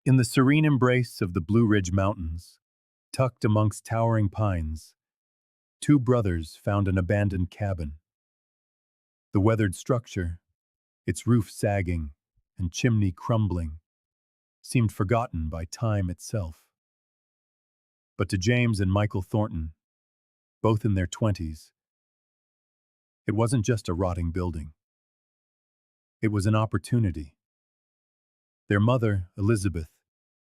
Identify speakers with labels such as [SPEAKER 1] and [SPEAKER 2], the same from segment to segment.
[SPEAKER 1] In the serene embrace of the Blue Ridge Mountains, tucked amongst towering pines, two brothers found an abandoned cabin. The weathered structure, its roof sagging and chimney crumbling, seemed forgotten by time itself. But to James and Michael Thornton, both in their 20s, it wasn't just a rotting building. It was an opportunity. Their mother, Elizabeth,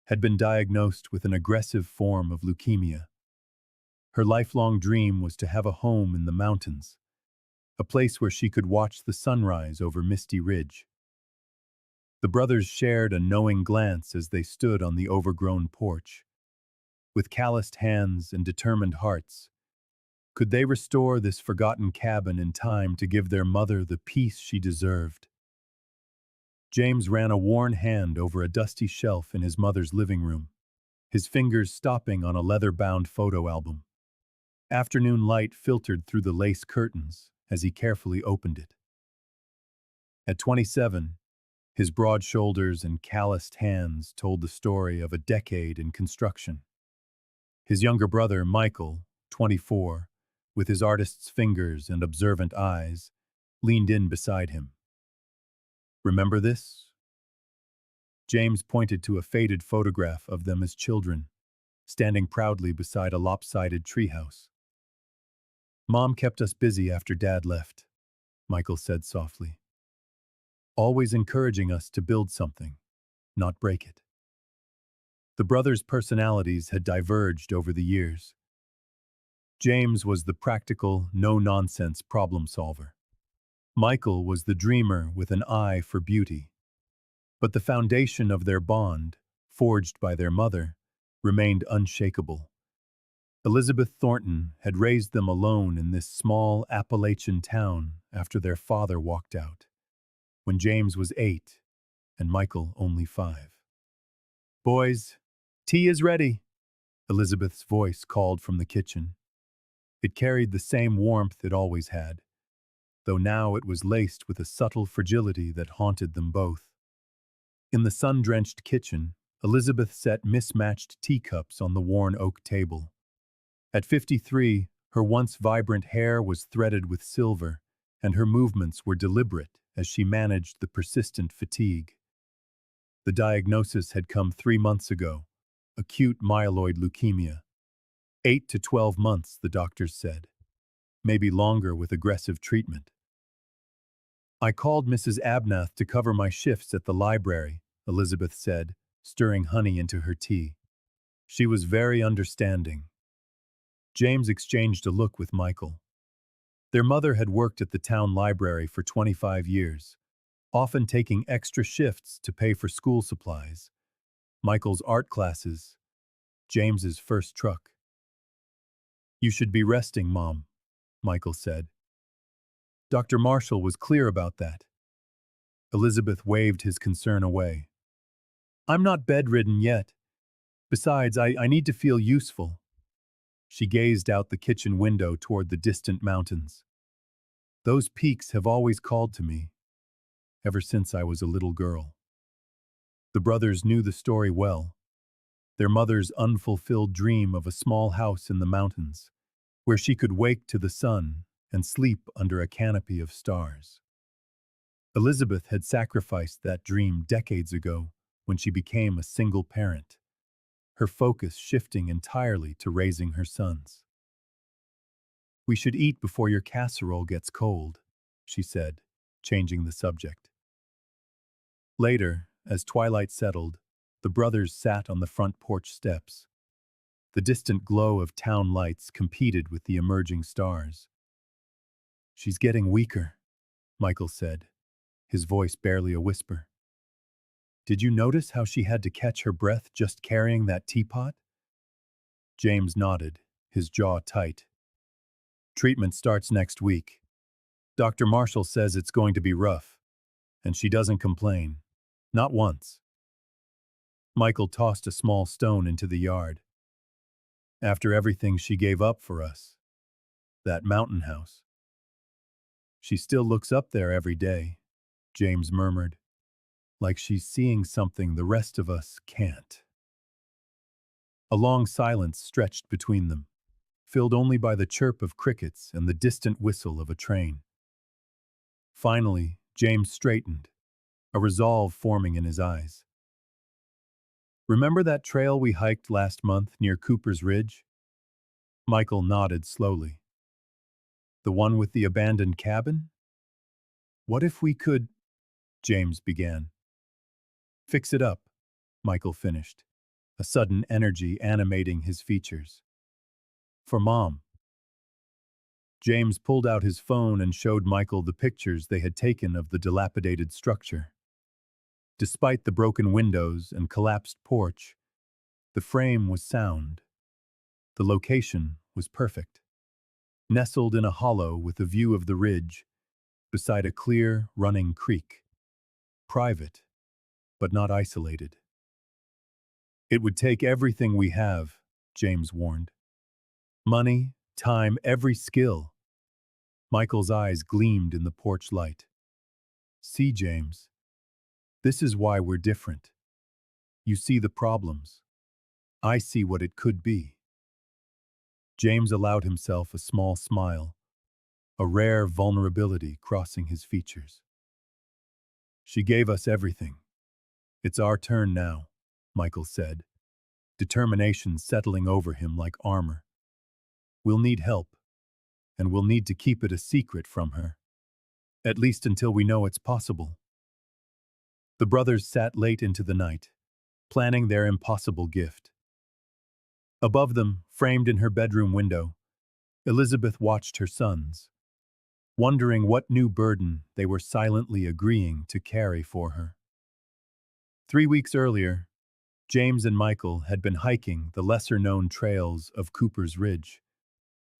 [SPEAKER 1] had been diagnosed with an aggressive form of leukemia. Her lifelong dream was to have a home in the mountains, a place where she could watch the sunrise over Misty Ridge. The brothers shared a knowing glance as they stood on the overgrown porch. With calloused hands and determined hearts, could they restore this forgotten cabin in time to give their mother the peace she deserved? James ran a worn hand over a dusty shelf in his mother's living room, his fingers stopping on a leather-bound photo album. Afternoon light filtered through the lace curtains as he carefully opened it. At 27, his broad shoulders and calloused hands told the story of a decade in construction. His younger brother, Michael, 24, with his artist's fingers and observant eyes, leaned in beside him. "Remember this?" James pointed to a faded photograph of them as children, standing proudly beside a lopsided treehouse. "Mom kept us busy after Dad left," Michael said softly. "Always encouraging us to build something, not break it." The brothers' personalities had diverged over the years. James was the practical, no-nonsense problem solver. Michael was the dreamer with an eye for beauty. But the foundation of their bond, forged by their mother, remained unshakable. Elizabeth Thornton had raised them alone in this small Appalachian town after their father walked out, when James was 8 and Michael only 5. "Boys, tea is ready," Elizabeth's voice called from the kitchen. It carried the same warmth it always had, though now it was laced with a subtle fragility that haunted them both. In the sun-drenched kitchen, Elizabeth set mismatched teacups on the worn oak table. At 53, her once vibrant hair was threaded with silver, and her movements were deliberate as she managed the persistent fatigue. The diagnosis had come 3 months ago, acute myeloid leukemia. 8 to 12 months, the doctors said. Maybe longer with aggressive treatment. "I called Mrs. Abnath to cover my shifts at the library," Elizabeth said, stirring honey into her tea. She was very understanding. James exchanged a look with Michael. Their mother had worked at the town library for 25 years, often taking extra shifts to pay for school supplies, Michael's art classes, James's first truck. "You should be resting, Mom," Michael said. Dr. Marshall was clear about that. Elizabeth waved his concern away. "I'm not bedridden yet. Besides, I need to feel useful." She gazed out the kitchen window toward the distant mountains. "Those peaks have always called to me, ever since I was a little girl." The brothers knew the story well. Their mother's unfulfilled dream of a small house in the mountains, where she could wake to the sun and sleep under a canopy of stars. Elizabeth had sacrificed that dream decades ago when she became a single parent, her focus shifting entirely to raising her sons. "We should eat before your casserole gets cold," she said, changing the subject. Later, as twilight settled, the brothers sat on the front porch steps. The distant glow of town lights competed with the emerging stars. "She's getting weaker," Michael said, his voice barely a whisper. "Did you notice how she had to catch her breath just carrying that teapot?" James nodded, his jaw tight. "Treatment starts next week. Dr. Marshall says it's going to be rough, and she doesn't complain. Not once." Michael tossed a small stone into the yard. "After everything she gave up for us. That mountain house." "She still looks up there every day," James murmured. like she's seeing something the rest of us can't. A long silence stretched between them, filled only by the chirp of crickets and the distant whistle of a train. Finally, James straightened, a resolve forming in his eyes. "Remember that trail we hiked last month near Cooper's Ridge?" Michael nodded slowly. "The one with the abandoned cabin? What if we could—" James began. "Fix it up," Michael finished, a sudden energy animating his features. "For Mom." James pulled out his phone and showed Michael the pictures they had taken of the dilapidated structure. Despite the broken windows and collapsed porch, the frame was sound. The location was perfect. Nestled in a hollow with a view of the ridge, beside a clear, running creek. Private, but not isolated. "It would take everything we have," James warned. "Money, time, every skill." Michael's eyes gleamed in the porch light. "See, James, this is why we're different. You see the problems. I see what it could be." James allowed himself a small smile, a rare vulnerability crossing his features. "She gave us everything. It's our turn now," Michael said, determination settling over him like armor. "We'll need help, and we'll need to keep it a secret from her. At least until we know it's possible." The brothers sat late into the night, planning their impossible gift. Above them, framed in her bedroom window, Elizabeth watched her sons, wondering what new burden they were silently agreeing to carry for her. 3 weeks earlier, James and Michael had been hiking the lesser-known trails of Cooper's Ridge.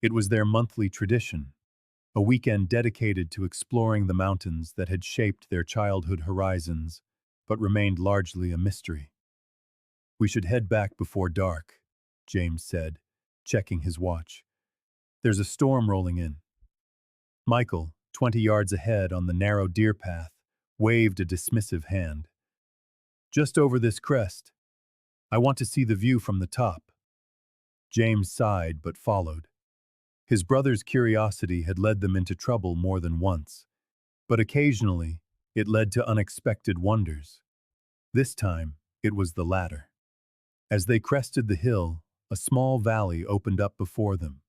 [SPEAKER 1] It was their monthly tradition, a weekend dedicated to exploring the mountains that had shaped their childhood horizons, but remained largely a mystery. "We should head back before dark," James said, checking his watch. "There's a storm rolling in." Michael, 20 yards ahead on the narrow deer path, waved a dismissive hand. "Just over this crest. I want to see the view from the top." James sighed but followed. His brother's curiosity had led them into trouble more than once, but occasionally it led to unexpected wonders. This time, it was the latter. As they crested the hill, a small valley opened up before them.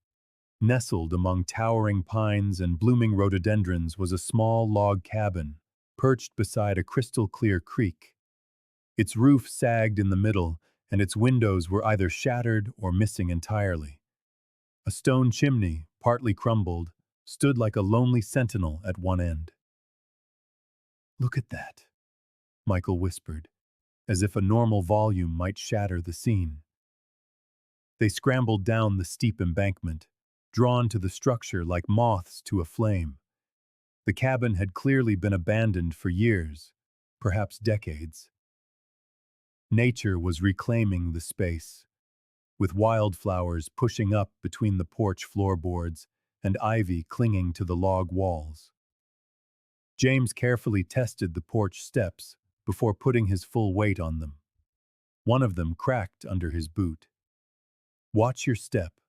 [SPEAKER 1] Nestled among towering pines and blooming rhododendrons was a small log cabin, perched beside a crystal-clear creek. Its roof sagged in the middle, and its windows were either shattered or missing entirely. A stone chimney, partly crumbled, stood like a lonely sentinel at one end. "Look at that," Michael whispered, as if a normal volume might shatter the scene. They scrambled down the steep embankment, drawn to the structure like moths to a flame. The cabin had clearly been abandoned for years, perhaps decades. Nature was reclaiming the space, with wildflowers pushing up between the porch floorboards and ivy clinging to the log walls. James carefully tested the porch steps before putting his full weight on them. One of them cracked under his boot. "Watch your step."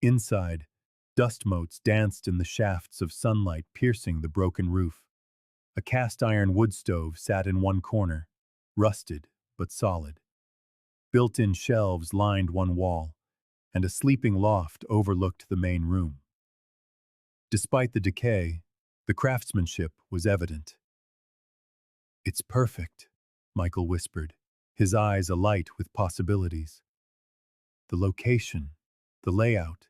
[SPEAKER 1] Inside, dust motes danced in the shafts of sunlight piercing the broken roof. A cast-iron wood stove sat in one corner, rusted but solid. Built-in shelves lined one wall, and a sleeping loft overlooked the main room. Despite the decay, the craftsmanship was evident. "It's perfect," Michael whispered, his eyes alight with possibilities. "The location, the layout.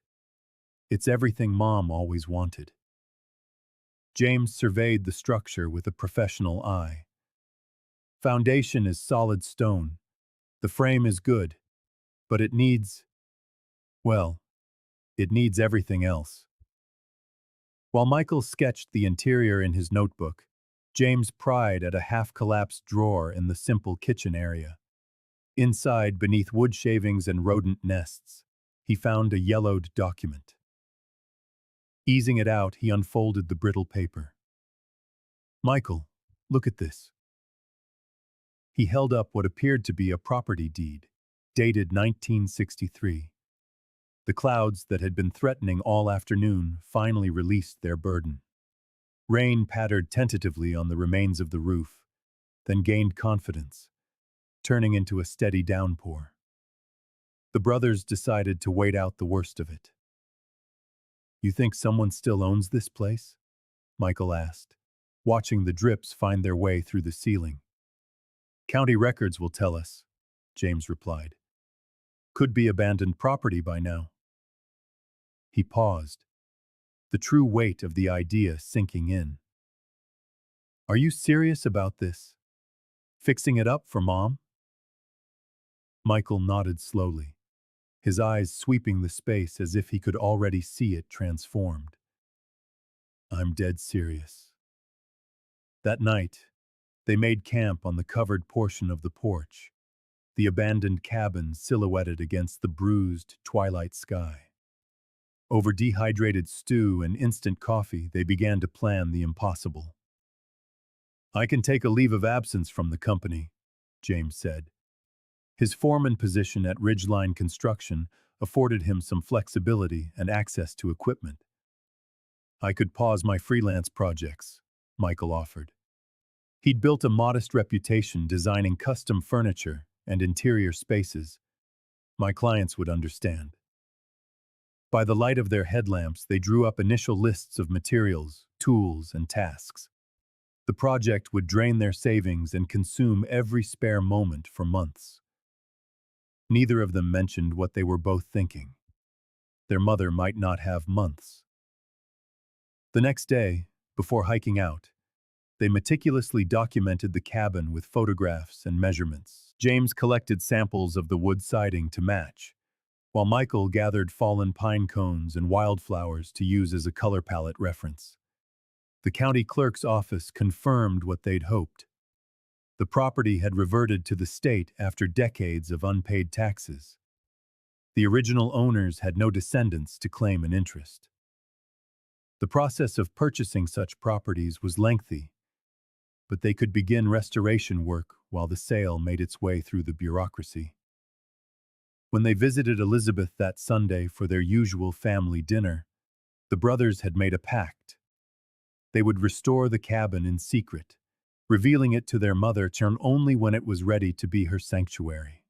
[SPEAKER 1] It's everything Mom always wanted." James surveyed the structure with a professional eye. "Foundation is solid stone. The frame is good, but it needs, well, it needs everything else." While Michael sketched the interior in his notebook, James pried at a half-collapsed drawer in the simple kitchen area. Inside, beneath wood shavings and rodent nests, he found a yellowed document. Easing it out, he unfolded the brittle paper. "Michael, look at this." He held up what appeared to be a property deed, dated 1963. The clouds that had been threatening all afternoon finally released their burden. Rain pattered tentatively on the remains of the roof, then gained confidence, turning into a steady downpour. The brothers decided to wait out the worst of it. "You think someone still owns this place?" Michael asked, watching the drips find their way through the ceiling. "County records will tell us," James replied. "Could be abandoned property by now." He paused, the true weight of the idea sinking in. "Are you serious about this? Fixing it up for Mom?" Michael nodded slowly, his eyes sweeping the space as if he could already see it transformed. "I'm dead serious." That night, they made camp on the covered portion of the porch, the abandoned cabin silhouetted against the bruised twilight sky. Over dehydrated stew and instant coffee, they began to plan the impossible. "I can take a leave of absence from the company," James said. His foreman position at Ridgeline Construction afforded him some flexibility and access to equipment. "I could pause my freelance projects," Michael offered. He'd built a modest reputation designing custom furniture and interior spaces. "My clients would understand." By the light of their headlamps, they drew up initial lists of materials, tools, and tasks. The project would drain their savings and consume every spare moment for months. Neither of them mentioned what they were both thinking. Their mother might not have months. The next day, before hiking out, they meticulously documented the cabin with photographs and measurements. James collected samples of the wood siding to match, while Michael gathered fallen pine cones and wildflowers to use as a color palette reference. The county clerk's office confirmed what they'd hoped. The property had reverted to the state after decades of unpaid taxes. The original owners had no descendants to claim an interest. The process of purchasing such properties was lengthy, but they could begin restoration work while the sale made its way through the bureaucracy. When they visited Elizabeth that Sunday for their usual family dinner, the brothers had made a pact. They would restore the cabin in secret, revealing it to their mother only when it was ready to be her sanctuary.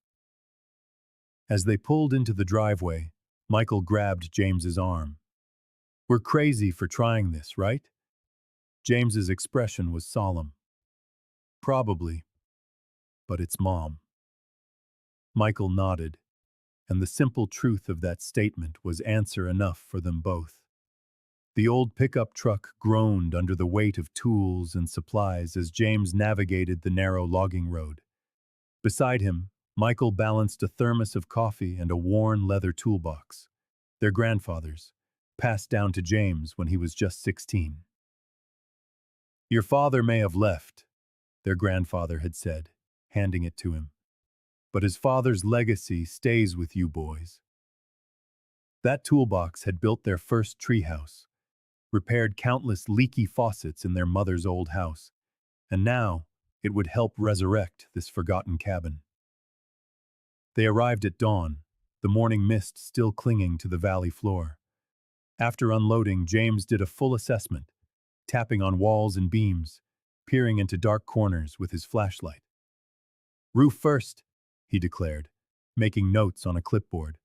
[SPEAKER 1] As they pulled into the driveway, Michael grabbed James's arm. "We're crazy for trying this, right?" James's expression was solemn. "Probably, but it's Mom." Michael nodded, and the simple truth of that statement was answer enough for them both. The old pickup truck groaned under the weight of tools and supplies as James navigated the narrow logging road. Beside him, Michael balanced a thermos of coffee and a worn leather toolbox, their grandfather's, passed down to James when he was just 16. "Your father may have left," their grandfather had said, handing it to him. "But his father's legacy stays with you boys." That toolbox had built their first treehouse, repaired countless leaky faucets in their mother's old house, and now it would help resurrect this forgotten cabin. They arrived at dawn, the morning mist still clinging to the valley floor. After unloading, James did a full assessment, tapping on walls and beams, peering into dark corners with his flashlight. "Roof first," he declared, making notes on a clipboard.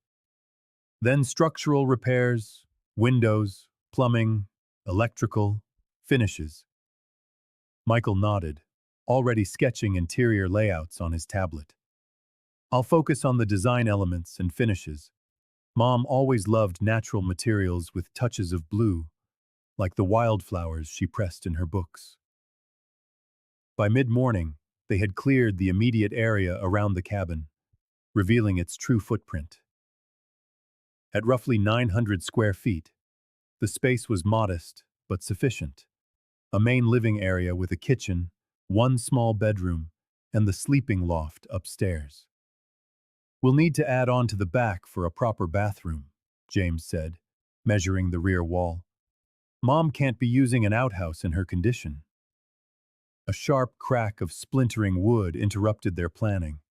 [SPEAKER 1] "Then structural repairs, windows, plumbing, electrical, finishes." Michael nodded, already sketching interior layouts on his tablet. "I'll focus on the design elements and finishes. Mom always loved natural materials with touches of blue, like the wildflowers she pressed in her books." By mid-morning, they had cleared the immediate area around the cabin, revealing its true footprint. At roughly 900 square feet, the space was modest but sufficient. A main living area with a kitchen, one small bedroom, and the sleeping loft upstairs. "We'll need to add on to the back for a proper bathroom," James said, measuring the rear wall. "Mom can't be using an outhouse in her condition." A sharp crack of splintering wood interrupted their planning.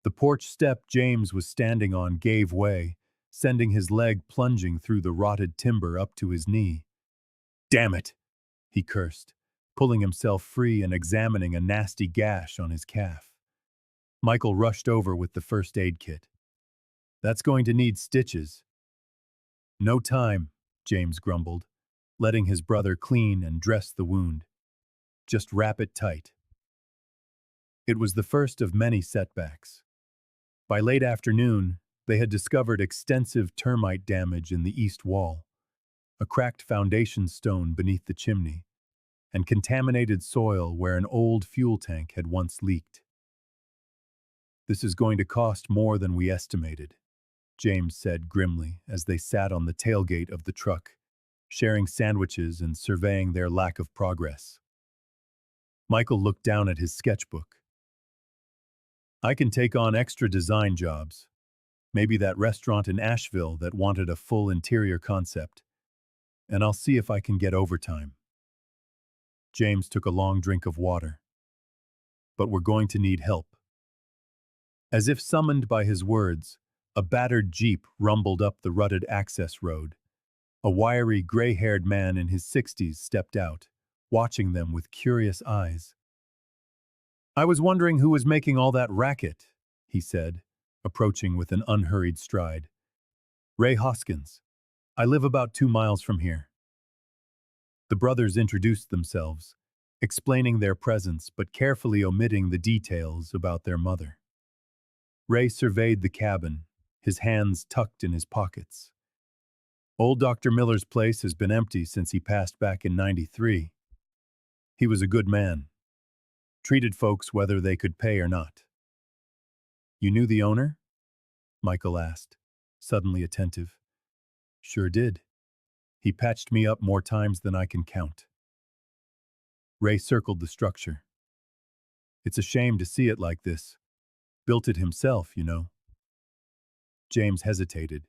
[SPEAKER 1] The porch step James was standing on gave way, sending his leg plunging through the rotted timber up to his knee. "Damn it!" he cursed, pulling himself free and examining a nasty gash on his calf. Michael rushed over with the first aid kit. "That's going to need stitches." "No time," James grumbled, letting his brother clean and dress the wound. "Just wrap it tight." It was the first of many setbacks. By late afternoon, they had discovered extensive termite damage in the east wall, a cracked foundation stone beneath the chimney, and contaminated soil where an old fuel tank had once leaked. "This is going to cost more than we estimated," James said grimly as they sat on the tailgate of the truck, sharing sandwiches and surveying their lack of progress. Michael looked down at his sketchbook. "I can take on extra design jobs. Maybe that restaurant in Asheville that wanted a full interior concept. And I'll see if I can get overtime." James took a long drink of water. "But we're going to need help." As if summoned by his words, a battered jeep rumbled up the rutted access road. A wiry, gray-haired man in his 60s stepped out, watching them with curious eyes. "I was wondering who was making all that racket," he said, approaching with an unhurried stride. "Ray Hoskins. I live about 2 miles from here." The brothers introduced themselves, explaining their presence but carefully omitting the details about their mother. Ray surveyed the cabin, his hands tucked in his pockets. "Old Dr. Miller's place has been empty since he passed back in '93. He was a good man. Treated folks whether they could pay or not." "You knew the owner?" Michael asked, suddenly attentive. "Sure did. He patched me up more times than I can count." Ray circled the structure. "It's a shame to see it like this. Built it himself, you know." James hesitated,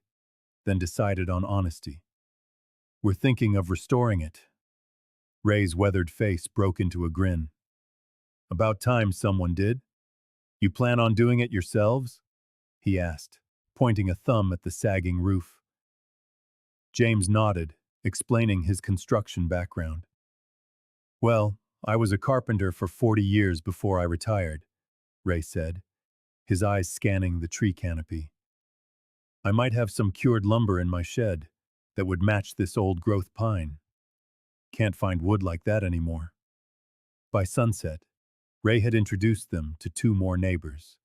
[SPEAKER 1] then decided on honesty. "We're thinking of restoring it." Ray's weathered face broke into a grin. "About time someone did. You plan on doing it yourselves?" he asked, pointing a thumb at the sagging roof. James nodded, explaining his construction background. "Well, I was a carpenter for 40 years before I retired," Ray said, his eyes scanning the tree canopy. "I might have some cured lumber in my shed that would match this old-growth pine. Can't find wood like that anymore." By sunset, Ray had introduced them to 2 more neighbors.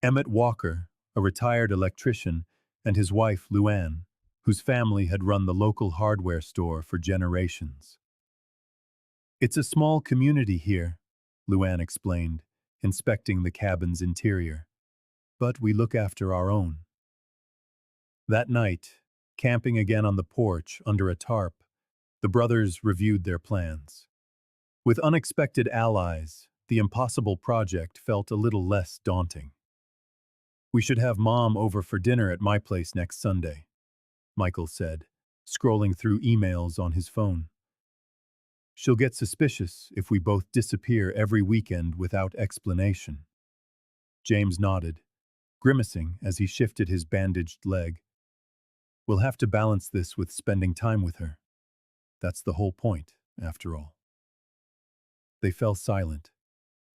[SPEAKER 1] Emmett Walker, a retired electrician, and his wife, Luann, whose family had run the local hardware store for generations. "It's a small community here," Luann explained, inspecting the cabin's interior. "But we look after our own." That night, camping again on the porch under a tarp, the brothers reviewed their plans. With unexpected allies, the impossible project felt a little less daunting. "We should have Mom over for dinner at my place next Sunday," Michael said, scrolling through emails on his phone. "She'll get suspicious if we both disappear every weekend without explanation." James nodded, grimacing as he shifted his bandaged leg. "We'll have to balance this with spending time with her. That's the whole point, after all." They fell silent,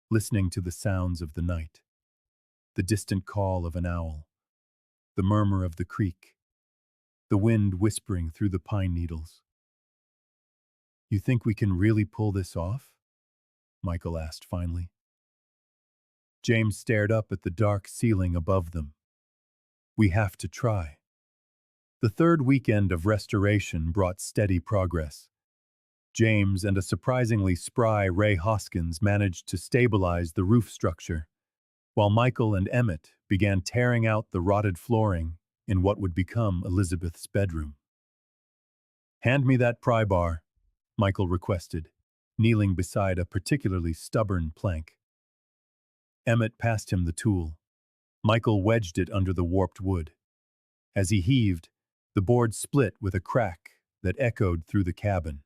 [SPEAKER 1] listening to the sounds of the night. The distant call of an owl, the murmur of the creek, the wind whispering through the pine needles. "You think we can really pull this off?" Michael asked finally. James stared up at the dark ceiling above them. "We have to try." The third weekend of restoration brought steady progress. James and a surprisingly spry Ray Hoskins managed to stabilize the roof structure, while Michael and Emmett began tearing out the rotted flooring in what would become Elizabeth's bedroom. "Hand me that pry bar," Michael requested, kneeling beside a particularly stubborn plank. Emmett passed him the tool. Michael wedged it under the warped wood. As he heaved, the board split with a crack that echoed through the cabin.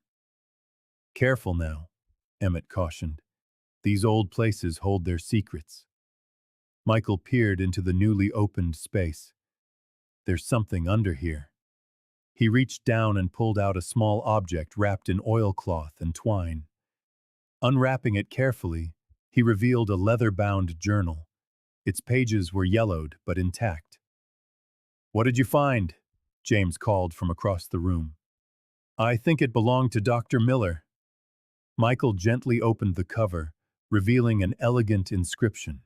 [SPEAKER 1] "Careful now," Emmett cautioned. These old places hold their secrets. Michael peered into the newly opened space. There's something under here. He reached down and pulled out a small object wrapped in oilcloth and twine. Unwrapping it carefully, he revealed a leather-bound journal. Its pages were yellowed but intact. "What did you find?" James called from across the room. "I think it belonged to Dr. Miller." Michael gently opened the cover, revealing an elegant inscription.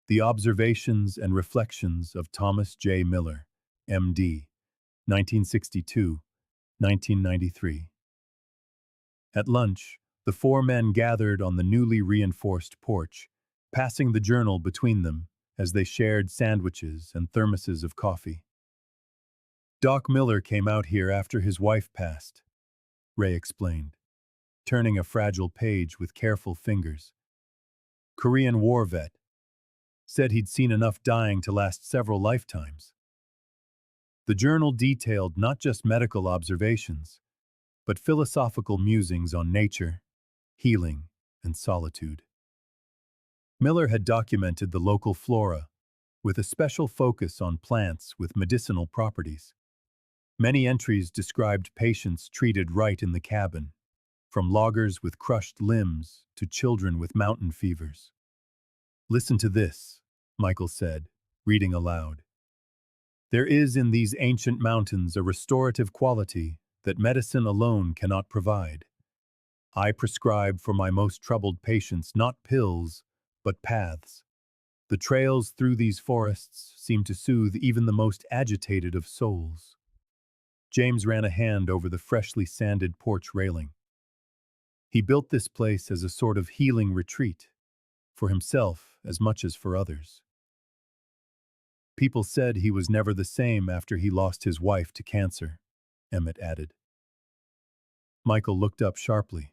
[SPEAKER 1] The Observations and Reflections of Thomas J. Miller, M.D., 1962-1993. At lunch, the four men gathered on the newly reinforced porch, passing the journal between them as they shared sandwiches and thermoses of coffee. "Doc Miller came out here after his wife passed," Ray explained, turning a fragile page with careful fingers. "Korean War vet. Said he'd seen enough dying to last several lifetimes." The journal detailed not just medical observations, but philosophical musings on nature, healing, and solitude. Miller had documented the local flora, with a special focus on plants with medicinal properties. Many entries described patients treated right in the cabin, from loggers with crushed limbs to children with mountain fevers. "Listen to this," Michael said, reading aloud. "There is in these ancient mountains a restorative quality that medicine alone cannot provide. I prescribe for my most troubled patients not pills, but paths. The trails through these forests seem to soothe even the most agitated of souls." James ran a hand over the freshly sanded porch railing. He built this place as a sort of healing retreat, for himself as much as for others. "People said he was never the same after he lost his wife to cancer," Emmett added. Michael looked up sharply.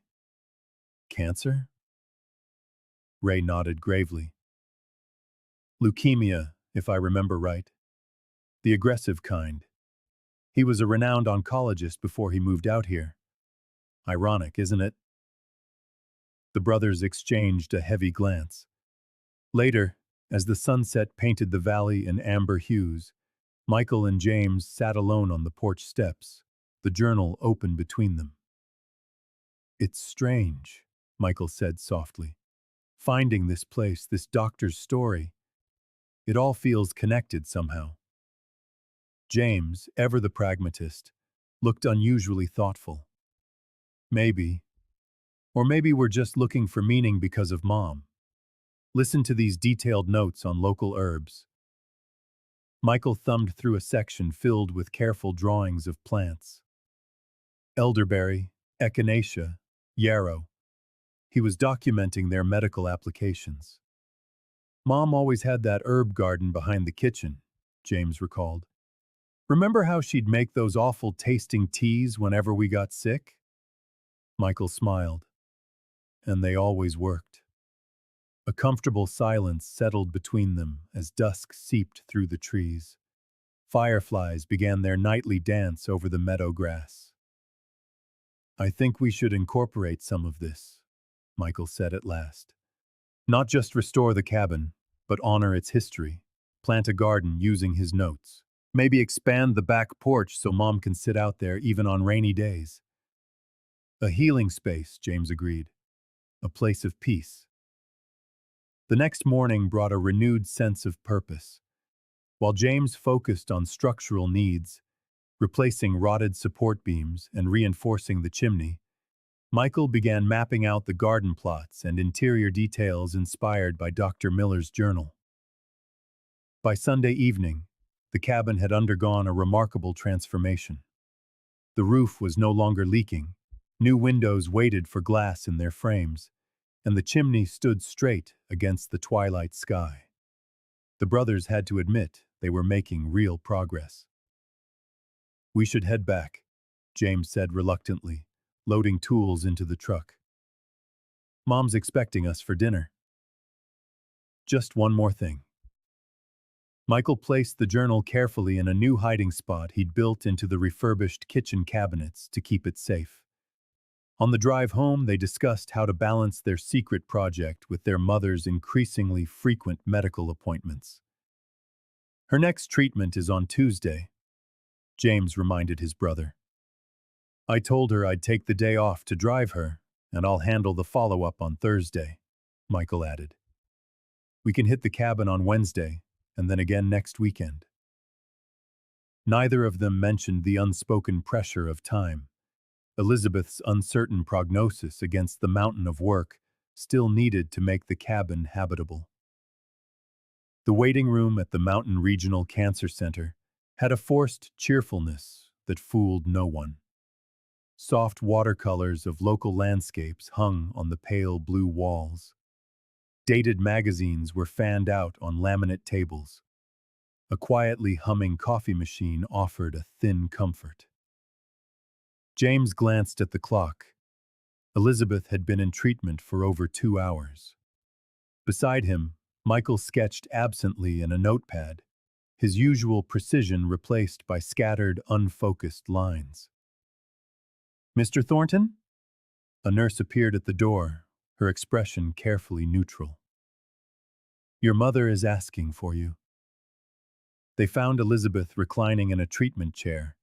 [SPEAKER 1] "Cancer?" Ray nodded gravely. "Leukemia, if I remember right. The aggressive kind. He was a renowned oncologist before he moved out here. Ironic, isn't it?" The brothers exchanged a heavy glance. Later, as the sunset painted the valley in amber hues, Michael and James sat alone on the porch steps, the journal open between them. "It's strange," Michael said softly. "Finding this place, this doctor's story. It all feels connected somehow." James, ever the pragmatist, looked unusually thoughtful. "Maybe. Or maybe we're just looking for meaning because of Mom. Listen to these detailed notes on local herbs." Michael thumbed through a section filled with careful drawings of plants. Elderberry, echinacea, yarrow. He was documenting their medical applications. "Mom always had that herb garden behind the kitchen," James recalled. "Remember how she'd make those awful tasting teas whenever we got sick?" Michael smiled. "And they always worked." A comfortable silence settled between them as dusk seeped through the trees. Fireflies began their nightly dance over the meadow grass. "I think we should incorporate some of this," Michael said at last. "Not just restore the cabin, but honor its history. Plant a garden using his notes. Maybe expand the back porch so Mom can sit out there even on rainy days." "A healing space," James agreed. "A place of peace." The next morning brought a renewed sense of purpose. While James focused on structural needs, replacing rotted support beams and reinforcing the chimney, Michael began mapping out the garden plots and interior details inspired by Dr. Miller's journal. By Sunday evening, the cabin had undergone a remarkable transformation. The roof was no longer leaking, new windows waited for glass in their frames, and the chimney stood straight against the twilight sky. The brothers had to admit they were making real progress. "We should head back," James said reluctantly, loading tools into the truck. "Mom's expecting us for dinner." "Just one more thing." Michael placed the journal carefully in a new hiding spot he'd built into the refurbished kitchen cabinets to keep it safe. On the drive home, they discussed how to balance their secret project with their mother's increasingly frequent medical appointments. Her next treatment is on Tuesday, James reminded his brother. I told her I'd take the day off to drive her, and I'll handle the follow-up on Thursday, Michael added. We can hit the cabin on Wednesday, and then again next weekend. Neither of them mentioned the unspoken pressure of time. Elizabeth's uncertain prognosis against the mountain of work still needed to make the cabin habitable. The waiting room at the Mountain Regional Cancer Center had a forced cheerfulness that fooled no one. Soft watercolors of local landscapes hung on the pale blue walls. Dated magazines were fanned out on laminate tables. A quietly humming coffee machine offered a thin comfort. James glanced at the clock. Elizabeth had been in treatment for over 2 hours. Beside him, Michael sketched absently in a notepad, his usual precision replaced by scattered, unfocused lines. Mr. Thornton? A nurse appeared at the door, her expression carefully neutral. Your mother is asking for you. They found Elizabeth reclining in a treatment chair,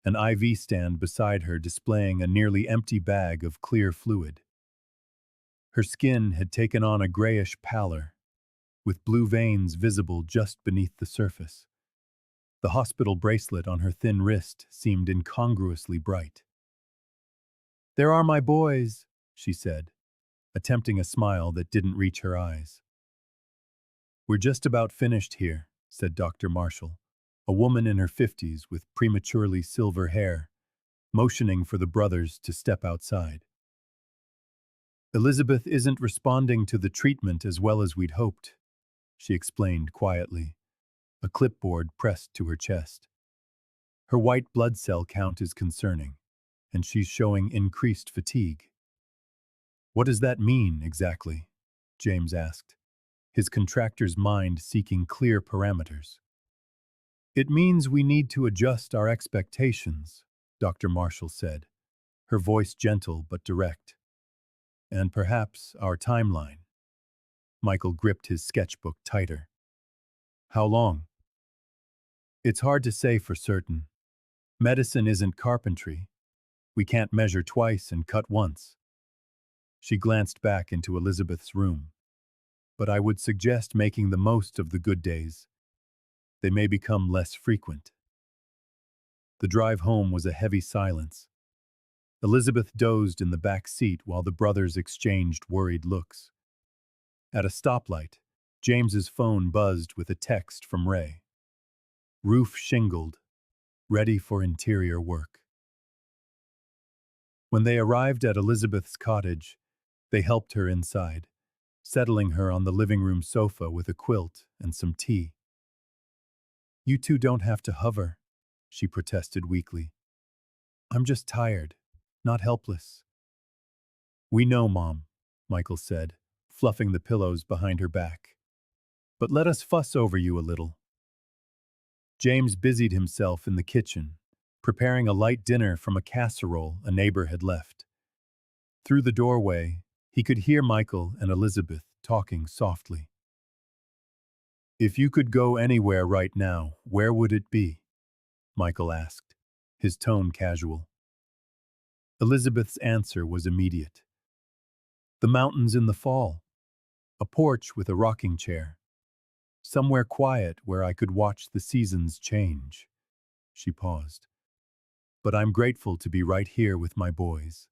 [SPEAKER 1] an IV stand beside her displaying a nearly empty bag of clear fluid. Her skin had taken on a grayish pallor, with blue veins visible just beneath the surface. The hospital bracelet on her thin wrist seemed incongruously bright. There are my boys, she said, attempting a smile that didn't reach her eyes. We're just about finished here, said Dr. Marshall, a woman in her 50s with prematurely silver hair, motioning for the brothers to step outside. Elizabeth isn't responding to the treatment as well as we'd hoped, she explained quietly, a clipboard pressed to her chest. Her white blood cell count is concerning, and she's showing increased fatigue. What does that mean, exactly? James asked, his contractor's mind seeking clear parameters. It means we need to adjust our expectations, Dr. Marshall said, her voice gentle but direct. And perhaps our timeline. Michael gripped his sketchbook tighter. How long? It's hard to say for certain. Medicine isn't carpentry. We can't measure twice and cut once. She glanced back into Elizabeth's room. But I would suggest making the most of the good days. They may become less frequent. The drive home was a heavy silence. Elizabeth dozed in the back seat while the brothers exchanged worried looks. At a stoplight, James's phone buzzed with a text from Ray. Roof shingled, ready for interior work. When they arrived at Elizabeth's cottage, they helped her inside, settling her on the living room sofa with a quilt and some tea. You two don't have to hover, she protested weakly. I'm just tired, not helpless. We know, Mom, Michael said, fluffing the pillows behind her back. But let us fuss over you a little. James busied himself in the kitchen, preparing a light dinner from a casserole a neighbor had left. Through the doorway, he could hear Michael and Elizabeth talking softly. If you could go anywhere right now, where would it be? Michael asked, his tone casual. Elizabeth's answer was immediate. The mountains in the fall. A porch with a rocking chair. Somewhere quiet where I could watch the seasons change. She paused. But I'm grateful to be right here with my boys.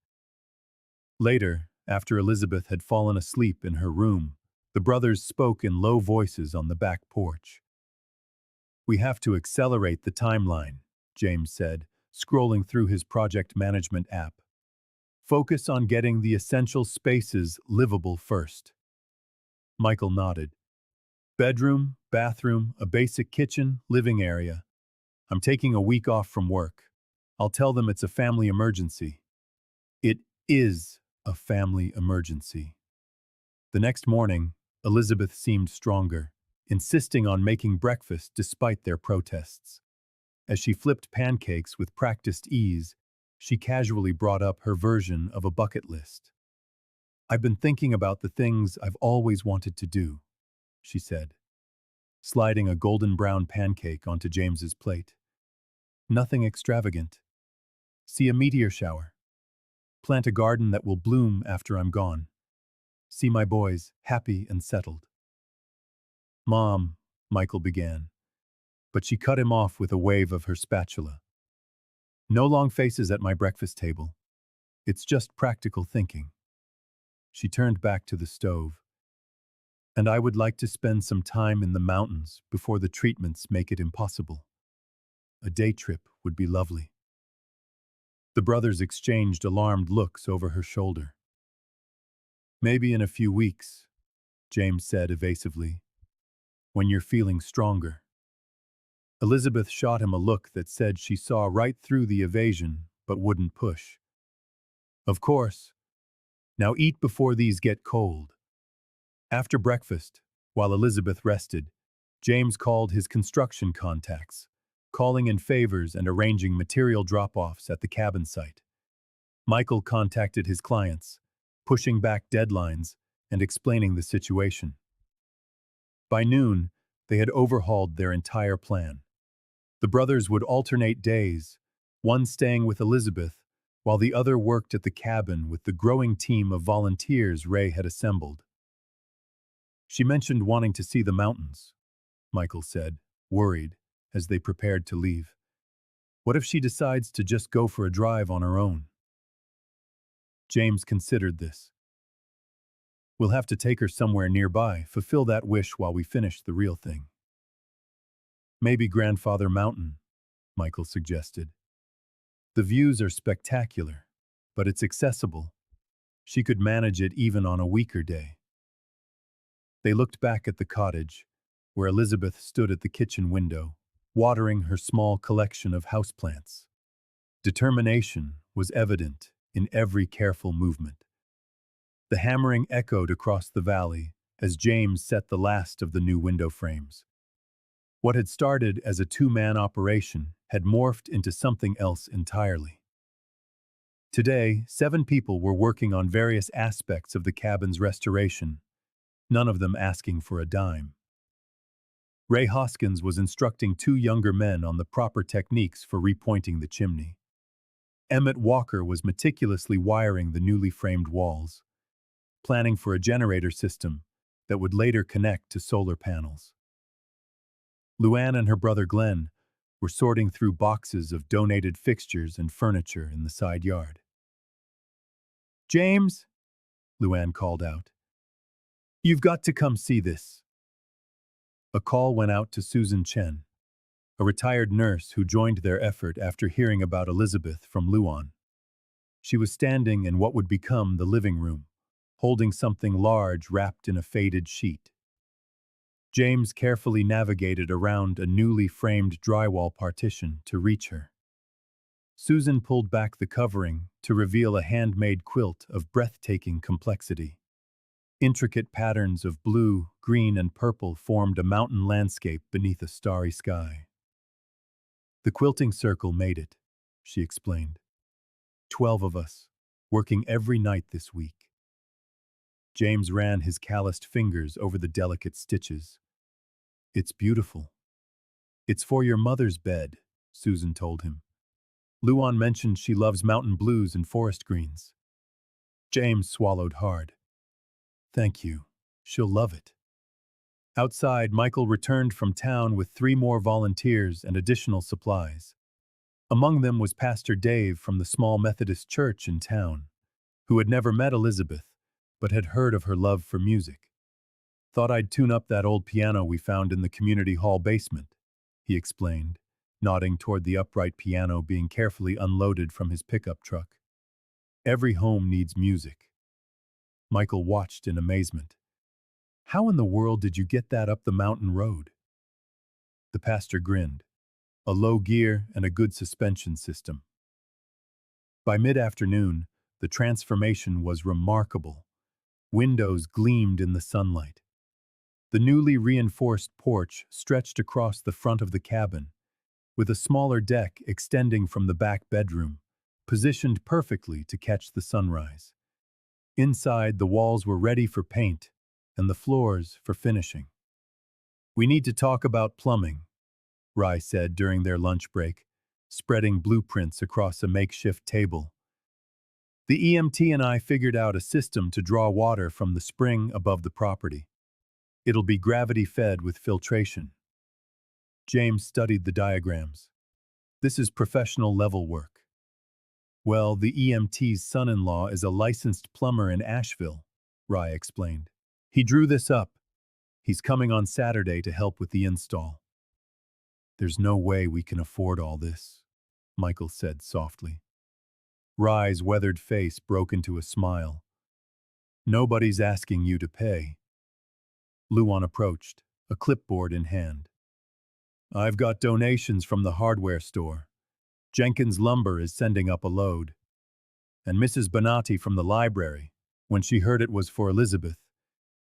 [SPEAKER 1] Later, after Elizabeth had fallen asleep in her room, the brothers spoke in low voices on the back porch. We have to accelerate the timeline, James said, scrolling through his project management app. Focus on getting the essential spaces livable first. Michael nodded. Bedroom, bathroom, a basic kitchen, living area. I'm taking a week off from work. I'll tell them it's a family emergency. It is a family emergency. The next morning, Elizabeth seemed stronger, insisting on making breakfast despite their protests. As she flipped pancakes with practiced ease, She casually brought up her version of a bucket list. "I've been thinking about the things I've always wanted to do," she said, sliding a golden brown pancake onto James's plate. "Nothing extravagant. See a meteor shower. Plant a garden that will bloom after I'm gone. See my boys happy and settled." "Mom," Michael began, but she cut him off with a wave of her spatula. "No long faces at my breakfast table. It's just practical thinking." She turned back to the stove. "And I would like to spend some time in the mountains before the treatments make it impossible. A day trip would be lovely." The brothers exchanged alarmed looks over her shoulder. "Maybe in a few weeks," James said evasively, "when you're feeling stronger." Elizabeth shot him a look that said she saw right through the evasion but wouldn't push. "Of course. Now eat before these get cold." After breakfast, while Elizabeth rested, James called his construction contacts, calling in favors and arranging material drop-offs at the cabin site. Michael contacted his clients, pushing back deadlines and explaining the situation. By noon, they had overhauled their entire plan. The brothers would alternate days, one staying with Elizabeth, while the other worked at the cabin with the growing team of volunteers Ray had assembled. "She mentioned wanting to see the mountains," Michael said, worried, as they prepared to leave. "What if she decides to just go for a drive on her own?" James considered this. "We'll have to take her somewhere nearby, fulfill that wish while we finish the real thing." "Maybe Grandfather Mountain," Michael suggested. "The views are spectacular, but it's accessible. She could manage it even on a weaker day." They looked back at the cottage, where Elizabeth stood at the kitchen window, watering her small collection of houseplants. Determination was evident in every careful movement. The hammering echoed across the valley as James set the last of the new window frames. What had started as a two-man operation had morphed into something else entirely. Today, 7 people were working on various aspects of the cabin's restoration, none of them asking for a dime. Ray Hoskins was instructing 2 younger men on the proper techniques for repointing the chimney. Emmett Walker was meticulously wiring the newly framed walls, planning for a generator system that would later connect to solar panels. Luann and her brother Glenn were sorting through boxes of donated fixtures and furniture in the side yard. "James," Luann called out, "you've got to come see this." A call went out to Susan Chen, a retired nurse who joined their effort after hearing about Elizabeth from Luan. She was standing in what would become the living room, holding something large wrapped in a faded sheet. James carefully navigated around a newly framed drywall partition to reach her. Susan pulled back the covering to reveal a handmade quilt of breathtaking complexity. Intricate patterns of blue, green, and purple formed a mountain landscape beneath a starry sky. "The quilting circle made it," she explained. 12 of us, working every night this week." James ran his calloused fingers over the delicate stitches. "It's beautiful." "It's for your mother's bed," Susan told him. "Luan mentioned she loves mountain blues and forest greens." James swallowed hard. "Thank you. She'll love it." Outside, Michael returned from town with 3 more volunteers and additional supplies. Among them was Pastor Dave from the small Methodist church in town, who had never met Elizabeth, but had heard of her love for music. "Thought I'd tune up that old piano we found in the community hall basement," he explained, nodding toward the upright piano being carefully unloaded from his pickup truck. "Every home needs music." Michael watched in amazement. "How in the world did you get that up the mountain road?" The pastor grinned. "A low gear and a good suspension system." By mid-afternoon, the transformation was remarkable. Windows gleamed in the sunlight. The newly reinforced porch stretched across the front of the cabin, with a smaller deck extending from the back bedroom, positioned perfectly to catch the sunrise. Inside, the walls were ready for paint, and the floors for finishing. "We need to talk about plumbing," Rye said during their lunch break, spreading blueprints across a makeshift table. "The EMT and I figured out a system to draw water from the spring above the property. It'll be gravity-fed with filtration." James studied the diagrams. "This is professional-level work." "Well, the EMT's son-in-law is a licensed plumber in Asheville," Rye explained. "He drew this up. He's coming on Saturday to help with the install." "There's no way we can afford all this," Michael said softly. Rye's weathered face broke into a smile. "Nobody's asking you to pay." Luan approached, a clipboard in hand. "I've got donations from the hardware store. Jenkins Lumber is sending up a load. And Mrs. Bonatti from the library, when she heard it was for Elizabeth,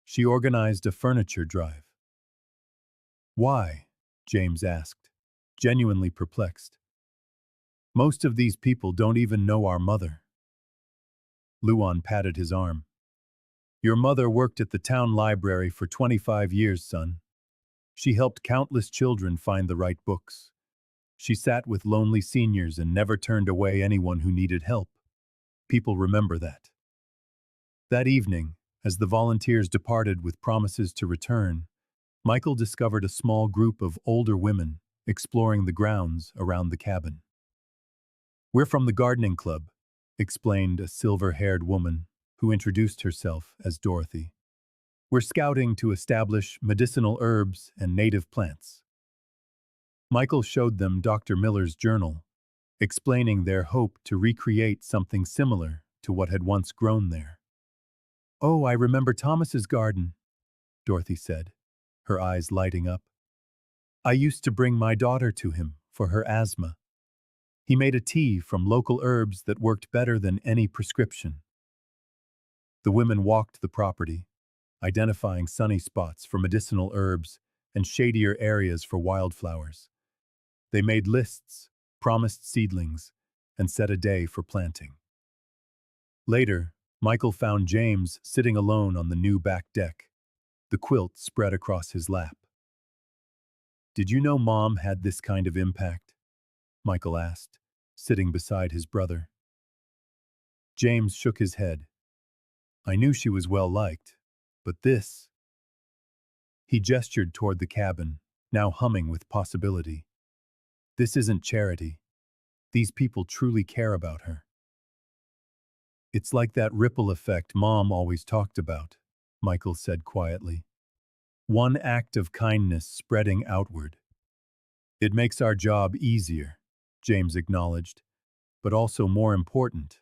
[SPEAKER 1] she organized a furniture drive." "Why?" James asked, genuinely perplexed. "Most of these people don't even know our mother." Luan patted his arm. "Your mother worked at the town library for 25 years, son. She helped countless children find the right books. She sat with lonely seniors and never turned away anyone who needed help. People remember that." That evening, as the volunteers departed with promises to return, Michael discovered a small group of older women exploring the grounds around the cabin. "We're from the gardening club," explained a silver-haired woman who introduced herself as Dorothy. "We're scouting to establish medicinal herbs and native plants." Michael showed them Dr. Miller's journal, explaining their hope to recreate something similar to what had once grown there. "Oh, I remember Thomas's garden," Dorothy said, her eyes lighting up. "I used to bring my daughter to him for her asthma. He made a tea from local herbs that worked better than any prescription." The women walked the property, identifying sunny spots for medicinal herbs and shadier areas for wildflowers. They made lists, promised seedlings, and set a day for planting. Later, Michael found James sitting alone on the new back deck, the quilt spread across his lap. "Did you know Mom had this kind of impact?" Michael asked, sitting beside his brother. James shook his head. "I knew she was well-liked, but this—" He gestured toward the cabin, now humming with possibility. "This isn't charity. These people truly care about her." "It's like that ripple effect Mom always talked about," Michael said quietly. "One act of kindness spreading outward." "It makes our job easier," James acknowledged, "but also more important.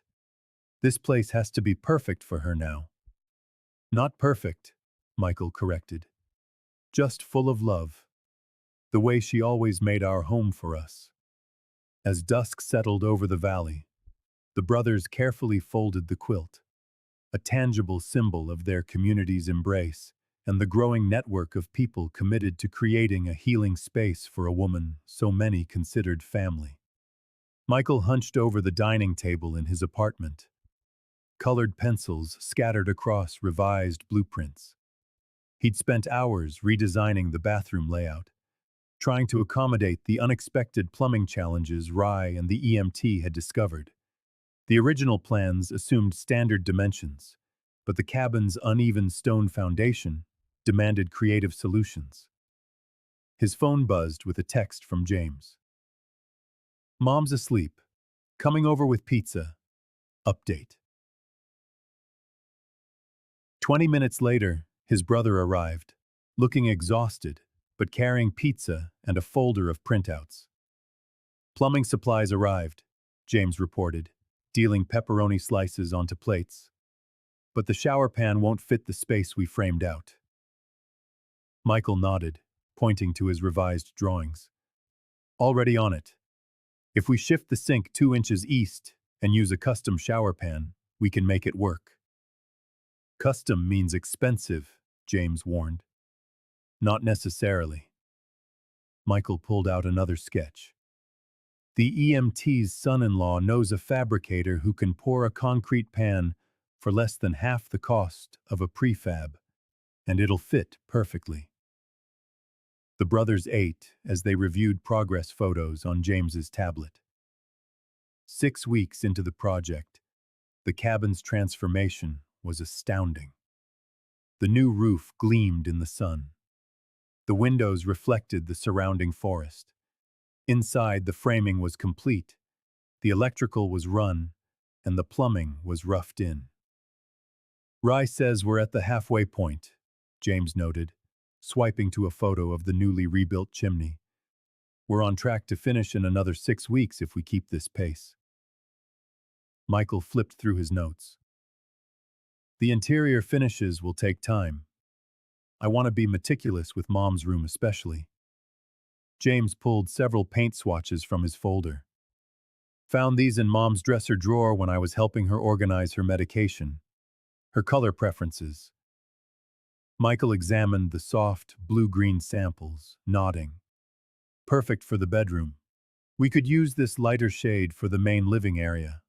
[SPEAKER 1] This place has to be perfect for her now." "Not perfect," Michael corrected. "Just full of love. The way she always made our home for us." As dusk settled over the valley, the brothers carefully folded the quilt, a tangible symbol of their community's embrace and the growing network of people committed to creating a healing space for a woman so many considered family. Michael hunched over the dining table in his apartment, colored pencils scattered across revised blueprints. He'd spent hours redesigning the bathroom layout, trying to accommodate the unexpected plumbing challenges Rye and the EMT had discovered. The original plans assumed standard dimensions, but the cabin's uneven stone foundation demanded creative solutions. His phone buzzed with a text from James. "Mom's asleep. Coming over with pizza. Update." 20 minutes later, his brother arrived, looking exhausted, but carrying pizza and a folder of printouts. "Plumbing supplies arrived," James reported, dealing pepperoni slices onto plates. "But the shower pan won't fit the space we framed out." Michael nodded, pointing to his revised drawings. "Already on it. If we shift the sink 2 inches east and use a custom shower pan, we can make it work." "Custom means expensive," James warned. "Not necessarily." Michael pulled out another sketch. The EMT's son-in-law knows a fabricator who can pour a concrete pan for less than half the cost of a prefab, and it'll fit perfectly. The brothers ate as they reviewed progress photos on James's tablet. 6 weeks into the project, the cabin's transformation was astounding. The new roof gleamed in the sun. The windows reflected the surrounding forest. Inside, the framing was complete, the electrical was run, and the plumbing was roughed in. Rye says we're at the halfway point, James noted, swiping to a photo of the newly rebuilt chimney. We're on track to finish in another 6 weeks if we keep this pace. Michael flipped through his notes. The interior finishes will take time. I want to be meticulous with Mom's room especially. James pulled several paint swatches from his folder. Found these in Mom's dresser drawer when I was helping her organize her medication. Her color preferences. Michael examined the soft, blue-green samples, nodding. Perfect for the bedroom. We could use this lighter shade for the main living area.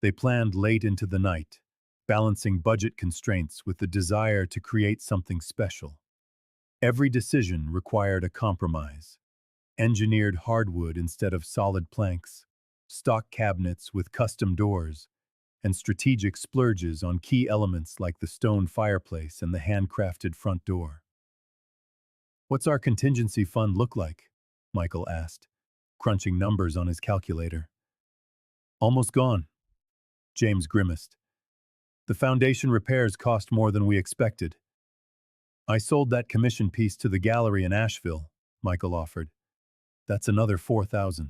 [SPEAKER 1] They planned late into the night, balancing budget constraints with the desire to create something special. Every decision required a compromise. Engineered hardwood instead of solid planks, stock cabinets with custom doors, and strategic splurges on key elements like the stone fireplace and the handcrafted front door. What's our contingency fund look like? Michael asked, crunching numbers on his calculator. Almost gone. James grimaced. The foundation repairs cost more than we expected. I sold that commission piece to the gallery in Asheville, Michael offered. That's another $4,000.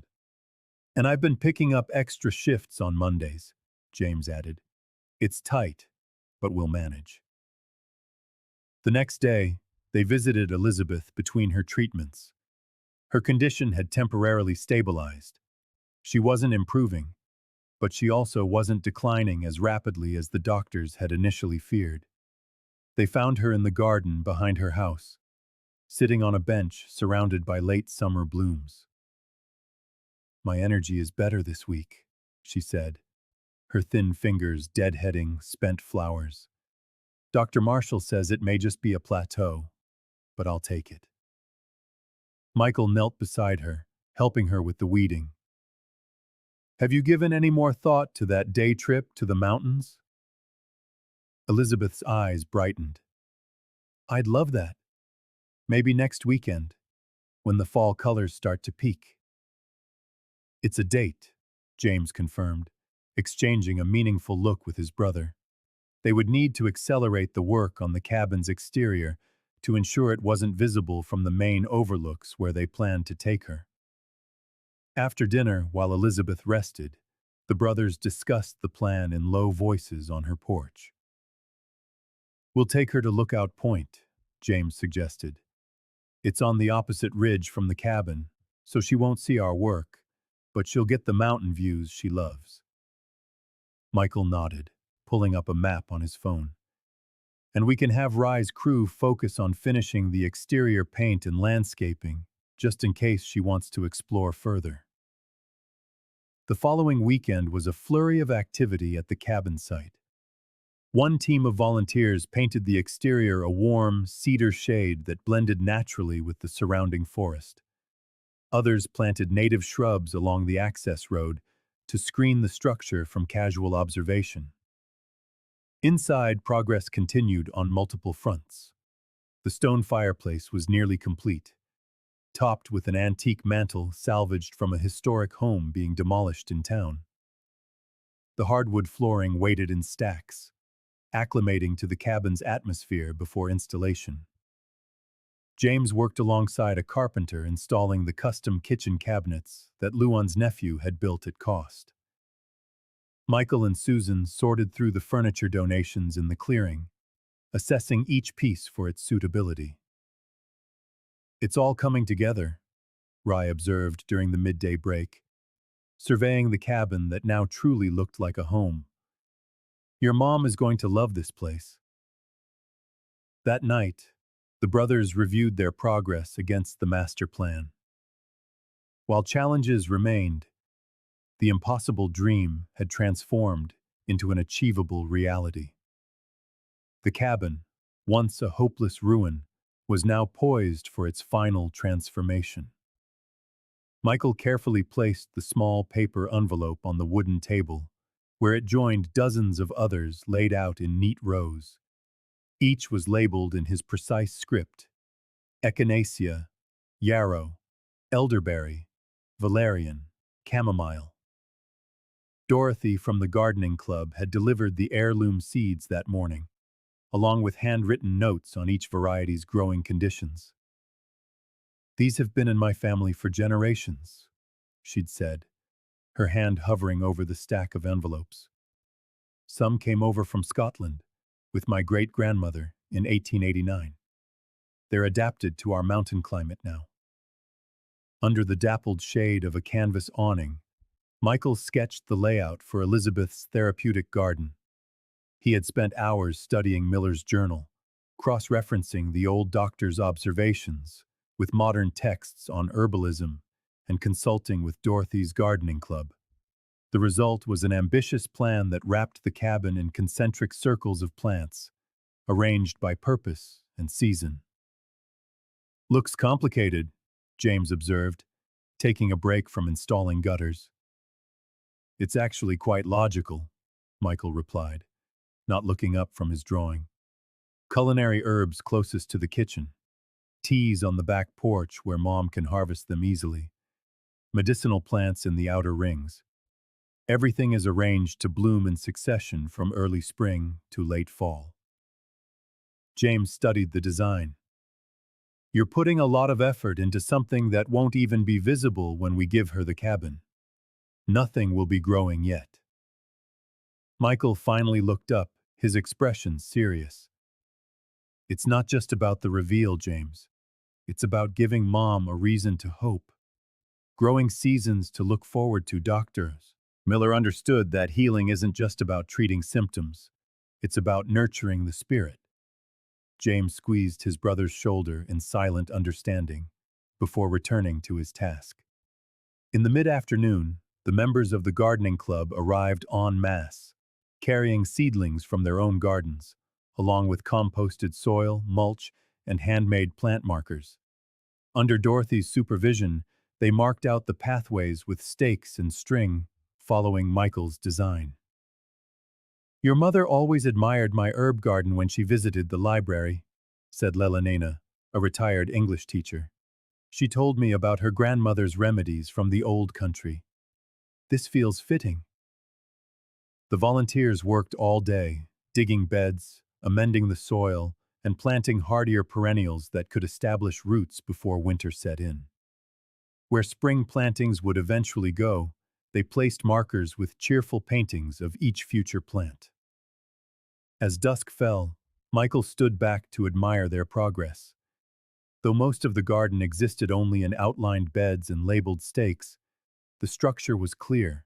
[SPEAKER 1] And I've been picking up extra shifts on Mondays, James added. It's tight, but we'll manage. The next day, they visited Elizabeth between her treatments. Her condition had temporarily stabilized. She wasn't improving, but she also wasn't declining as rapidly as the doctors had initially feared. They found her in the garden behind her house, sitting on a bench surrounded by late summer blooms. My energy is better this week, she said, her thin fingers deadheading spent flowers. Dr. Marshall says it may just be a plateau, but I'll take it. Michael knelt beside her, helping her with the weeding. Have you given any more thought to that day trip to the mountains? Elizabeth's eyes brightened. I'd love that. Maybe next weekend, when the fall colors start to peak. It's a date, James confirmed, exchanging a meaningful look with his brother. They would need to accelerate the work on the cabin's exterior to ensure it wasn't visible from the main overlooks where they planned to take her. After dinner, while Elizabeth rested, the brothers discussed the plan in low voices on her porch. We'll take her to Lookout Point, James suggested. It's on the opposite ridge from the cabin, so she won't see our work, but she'll get the mountain views she loves. Michael nodded, pulling up a map on his phone. And we can have Rye's crew focus on finishing the exterior paint and landscaping, just in case she wants to explore further. The following weekend was a flurry of activity at the cabin site. One team of volunteers painted the exterior a warm, cedar shade that blended naturally with the surrounding forest. Others planted native shrubs along the access road to screen the structure from casual observation. Inside, progress continued on multiple fronts. The stone fireplace was nearly complete, topped with an antique mantel salvaged from a historic home being demolished in town. The hardwood flooring waited in stacks, acclimating to the cabin's atmosphere before installation. James worked alongside a carpenter installing the custom kitchen cabinets that Luan's nephew had built at cost. Michael and Susan sorted through the furniture donations in the clearing, assessing each piece for its suitability. It's all coming together, Rye observed during the midday break, surveying the cabin that now truly looked like a home. Your mom is going to love this place. That night, the brothers reviewed their progress against the master plan. While challenges remained, the impossible dream had transformed into an achievable reality. The cabin, once a hopeless ruin, was now poised for its final transformation. Michael carefully placed the small paper envelope on the wooden table, where it joined dozens of others laid out in neat rows. Each was labeled in his precise script: echinacea, yarrow, elderberry, valerian, chamomile. Dorothy from the gardening club had delivered the heirloom seeds that morning, along with handwritten notes on each variety's growing conditions. "These have been in my family for generations," she'd said, her hand hovering over the stack of envelopes. "Some came over from Scotland, with my great-grandmother in 1889. They're adapted to our mountain climate now." Under the dappled shade of a canvas awning, Michael sketched the layout for Elizabeth's therapeutic garden. He had spent hours studying Miller's journal, cross-referencing the old doctor's observations with modern texts on herbalism and consulting with Dorothy's gardening club. The result was an ambitious plan that wrapped the cabin in concentric circles of plants, arranged by purpose and season. "Looks complicated," James observed, taking a break from installing gutters. "It's actually quite logical," Michael replied, not looking up from his drawing. "Culinary herbs closest to the kitchen, teas on the back porch where Mom can harvest them easily, medicinal plants in the outer rings. Everything is arranged to bloom in succession from early spring to late fall." James studied the design. "You're putting a lot of effort into something that won't even be visible when we give her the cabin. Nothing will be growing yet." Michael finally looked up, his expression serious. "It's not just about the reveal, James. It's about giving Mom a reason to hope. Growing seasons to look forward to." Doctors Miller understood that healing isn't just about treating symptoms. It's about nurturing the spirit. James squeezed his brother's shoulder in silent understanding before returning to his task. In the mid-afternoon, the members of the gardening club arrived en masse, carrying seedlings from their own gardens, along with composted soil, mulch, and handmade plant markers. Under Dorothy's supervision, they marked out the pathways with stakes and string, following Michael's design. "Your mother always admired my herb garden when she visited the library," said Lelanena, a retired English teacher. "She told me about her grandmother's remedies from the old country. This feels fitting." The volunteers worked all day, digging beds, amending the soil, and planting hardier perennials that could establish roots before winter set in. Where spring plantings would eventually go, they placed markers with cheerful paintings of each future plant. As dusk fell, Michael stood back to admire their progress. Though most of the garden existed only in outlined beds and labeled stakes, the structure was clear,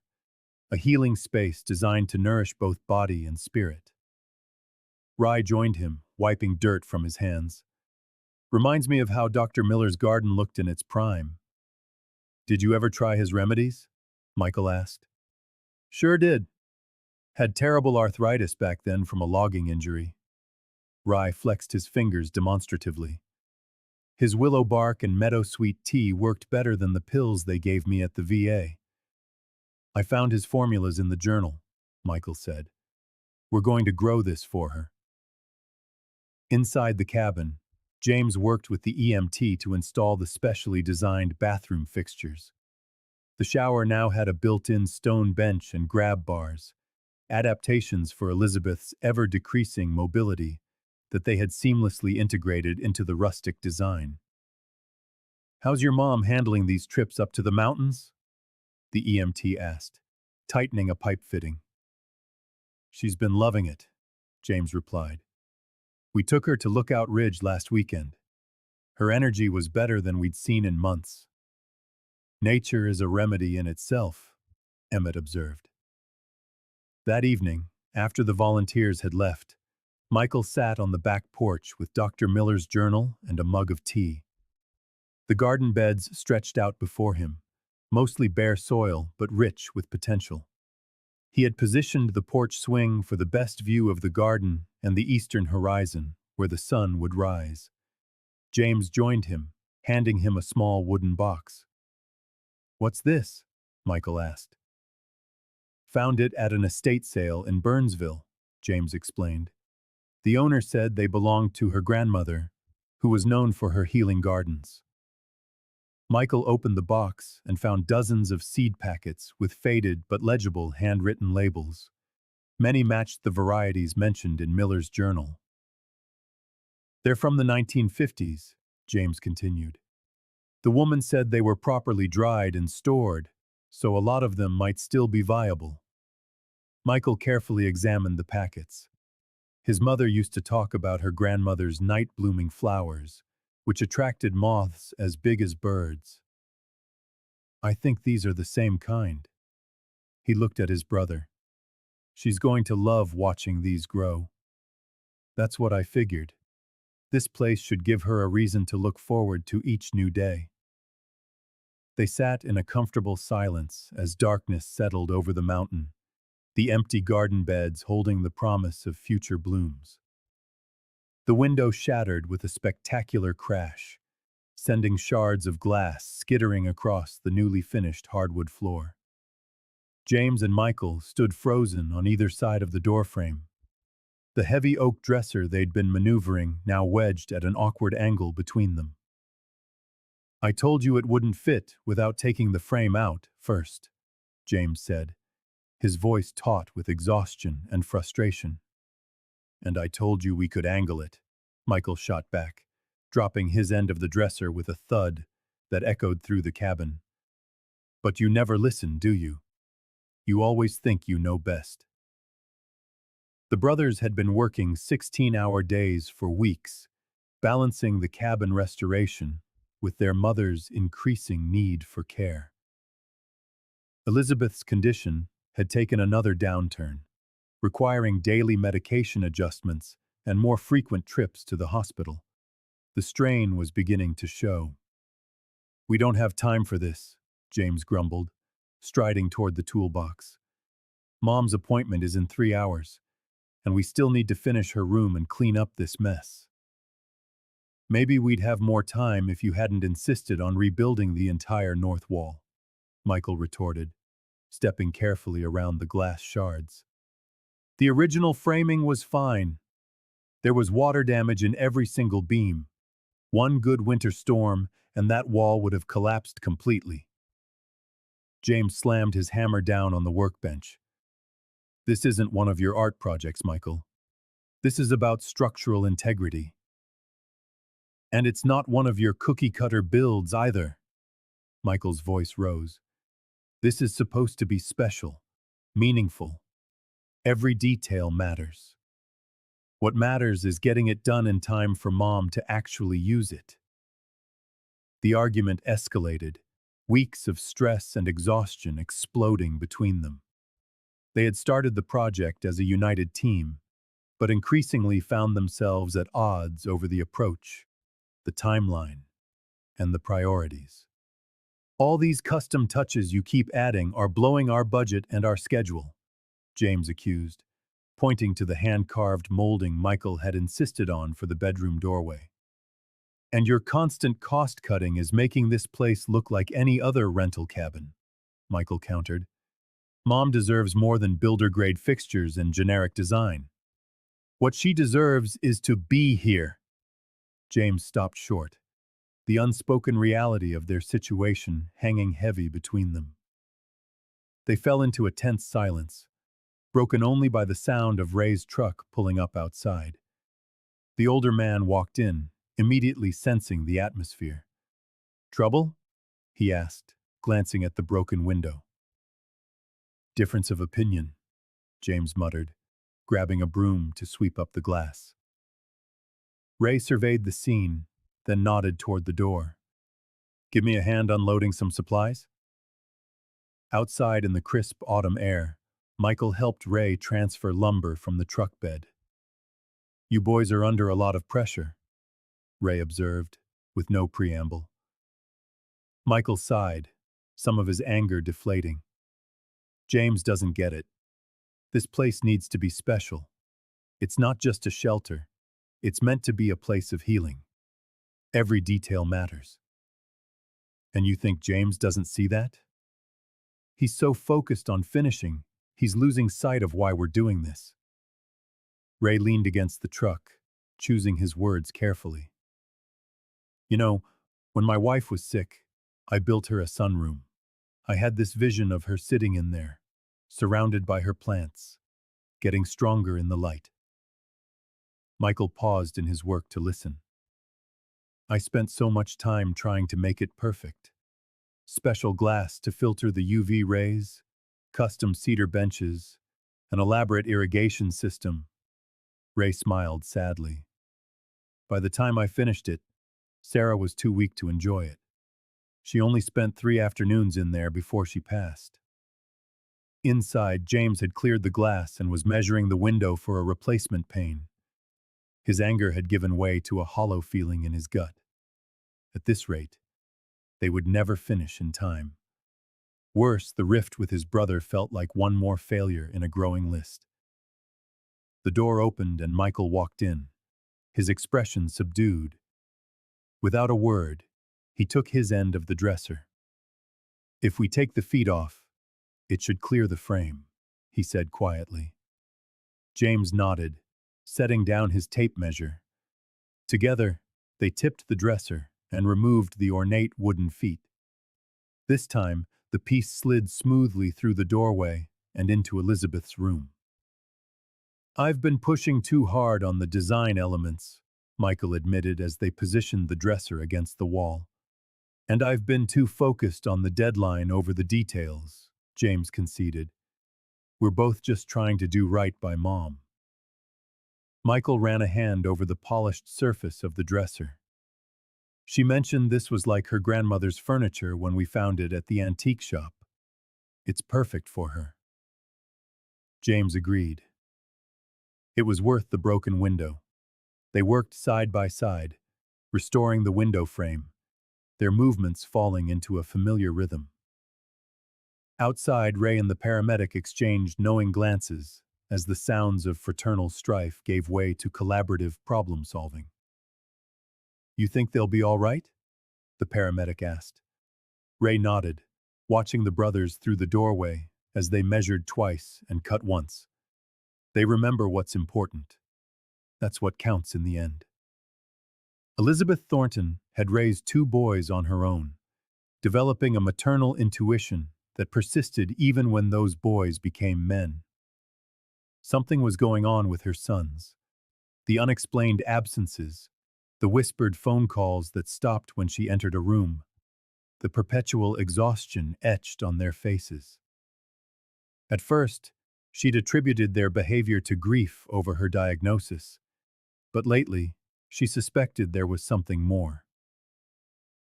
[SPEAKER 1] a healing space designed to nourish both body and spirit. Rye joined him, wiping dirt from his hands. "Reminds me of how Dr. Miller's garden looked in its prime." "Did you ever try his remedies?" Michael asked. "Sure did. Had terrible arthritis back then from a logging injury." Rye flexed his fingers demonstratively. "His willow bark and meadowsweet tea worked better than the pills they gave me at the VA. I found his formulas in the journal," Michael said. "We're going to grow this for her." Inside the cabin, James worked with the EMT to install the specially designed bathroom fixtures. The shower now had a built-in stone bench and grab bars, adaptations for Elizabeth's ever-decreasing mobility that they had seamlessly integrated into the rustic design. "How's your mom handling these trips up to the mountains?" the EMT asked, tightening a pipe fitting. "She's been loving it," James replied. "We took her to Lookout Ridge last weekend. Her energy was better than we'd seen in months." "Nature is a remedy in itself," Emmett observed. That evening, after the volunteers had left, Michael sat on the back porch with Dr. Miller's journal and a mug of tea. The garden beds stretched out before him, mostly bare soil but rich with potential. He had positioned the porch swing for the best view of the garden and the eastern horizon, where the sun would rise. James joined him, handing him a small wooden box. "What's this?" Michael asked. "Found it at an estate sale in Burnsville," James explained. The owner said they belonged to her grandmother, who was known for her healing gardens. Michael opened the box and found dozens of seed packets with faded but legible handwritten labels. Many matched the varieties mentioned in Miller's journal. "They're from the 1950s, James continued. "The woman said they were properly dried and stored, so a lot of them might still be viable." Michael carefully examined the packets. His mother used to talk about her grandmother's night-blooming flowers, which attracted moths as big as birds. "I think these are the same kind." He looked at his brother. "She's going to love watching these grow." "That's what I figured. This place should give her a reason to look forward to each new day." They sat in a comfortable silence as darkness settled over the mountain, the empty garden beds holding the promise of future blooms. The window shattered with a spectacular crash, sending shards of glass skittering across the newly finished hardwood floor. James and Michael stood frozen on either side of the doorframe, the heavy oak dresser they'd been maneuvering now wedged at an awkward angle between them. "I told you it wouldn't fit without taking the frame out first," James said, his voice taut with exhaustion and frustration. "And I told you we could angle it," Michael shot back, dropping his end of the dresser with a thud that echoed through the cabin. "But you never listen, do you? You always think you know best." The brothers had been working 16-hour days for weeks, balancing the cabin restoration with their mother's increasing need for care. Elizabeth's condition had taken another downturn, requiring daily medication adjustments and more frequent trips to the hospital. The strain was beginning to show. "We don't have time for this," James grumbled, striding toward the toolbox. "Mom's appointment is in 3 hours, and we still need to finish her room and clean up this mess." "Maybe we'd have more time if you hadn't insisted on rebuilding the entire north wall," Michael retorted, stepping carefully around the glass shards. "The original framing was fine. There was water damage in every single beam. One good winter storm, and that wall would have collapsed completely." James slammed his hammer down on the workbench. "This isn't one of your art projects, Michael. This is about structural integrity. And it's not one of your cookie-cutter builds either." Michael's voice rose. "This is supposed to be special, meaningful. Every detail matters. What matters is getting it done in time for Mom to actually use it." The argument escalated, weeks of stress and exhaustion exploding between them. They had started the project as a united team, but increasingly found themselves at odds over the approach, the timeline, and the priorities. "All these custom touches you keep adding are blowing our budget and our schedule," James accused, pointing to the hand-carved molding Michael had insisted on for the bedroom doorway. "And your constant cost-cutting is making this place look like any other rental cabin," Michael countered. "Mom deserves more than builder-grade fixtures and generic design. What she deserves is to be here." James stopped short, the unspoken reality of their situation hanging heavy between them. They fell into a tense silence, broken only by the sound of Ray's truck pulling up outside. The older man walked in, immediately sensing the atmosphere. "Trouble?" he asked, glancing at the broken window. "Difference of opinion," James muttered, grabbing a broom to sweep up the glass. Ray surveyed the scene, then nodded toward the door. "Give me a hand unloading some supplies?" Outside in the crisp autumn air, Michael helped Ray transfer lumber from the truck bed. "You boys are under a lot of pressure," Ray observed, with no preamble. Michael sighed, some of his anger deflating. James doesn't get it. This place needs to be special. It's not just a shelter. It's meant to be a place of healing. Every detail matters. And you think James doesn't see that? He's so focused on finishing, he's losing sight of why we're doing this. Ray leaned against the truck, choosing his words carefully. You know, when my wife was sick, I built her a sunroom. I had this vision of her sitting in there, surrounded by her plants, getting stronger in the light. Michael paused in his work to listen. I spent so much time trying to make it perfect. Special glass to filter the UV rays, custom cedar benches, an elaborate irrigation system. Ray smiled sadly. By the time I finished it, Sarah was too weak to enjoy it. She only spent 3 afternoons in there before she passed. Inside, James had cleared the glass and was measuring the window for a replacement pane. His anger had given way to a hollow feeling in his gut. At this rate, they would never finish in time. Worse, the rift with his brother felt like one more failure in a growing list. The door opened and Michael walked in, his expression subdued. Without a word, he took his end of the dresser. If we take the feet off, it should clear the frame, he said quietly. James nodded, setting down his tape measure. Together, they tipped the dresser and removed the ornate wooden feet. This time, the piece slid smoothly through the doorway and into Elizabeth's room. I've been pushing too hard on the design elements, Michael admitted as they positioned the dresser against the wall. And I've been too focused on the deadline over the details, James conceded. We're both just trying to do right by Mom. Michael ran a hand over the polished surface of the dresser. She mentioned this was like her grandmother's furniture when we found it at the antique shop. It's perfect for her. James agreed. It was worth the broken window. They worked side by side, restoring the window frame, their movements falling into a familiar rhythm. Outside, Ray and the paramedic exchanged knowing glances as the sounds of fraternal strife gave way to collaborative problem-solving. You think they'll be all right? The paramedic asked. Ray nodded, watching the brothers through the doorway as they measured twice and cut once. They remember what's important. That's what counts in the end. Elizabeth Thornton had raised 2 boys on her own, developing a maternal intuition that persisted even when those boys became men. Something was going on with her sons. The unexplained absences, the whispered phone calls that stopped when she entered a room, the perpetual exhaustion etched on their faces. At first, she'd attributed their behavior to grief over her diagnosis, but lately, she suspected there was something more.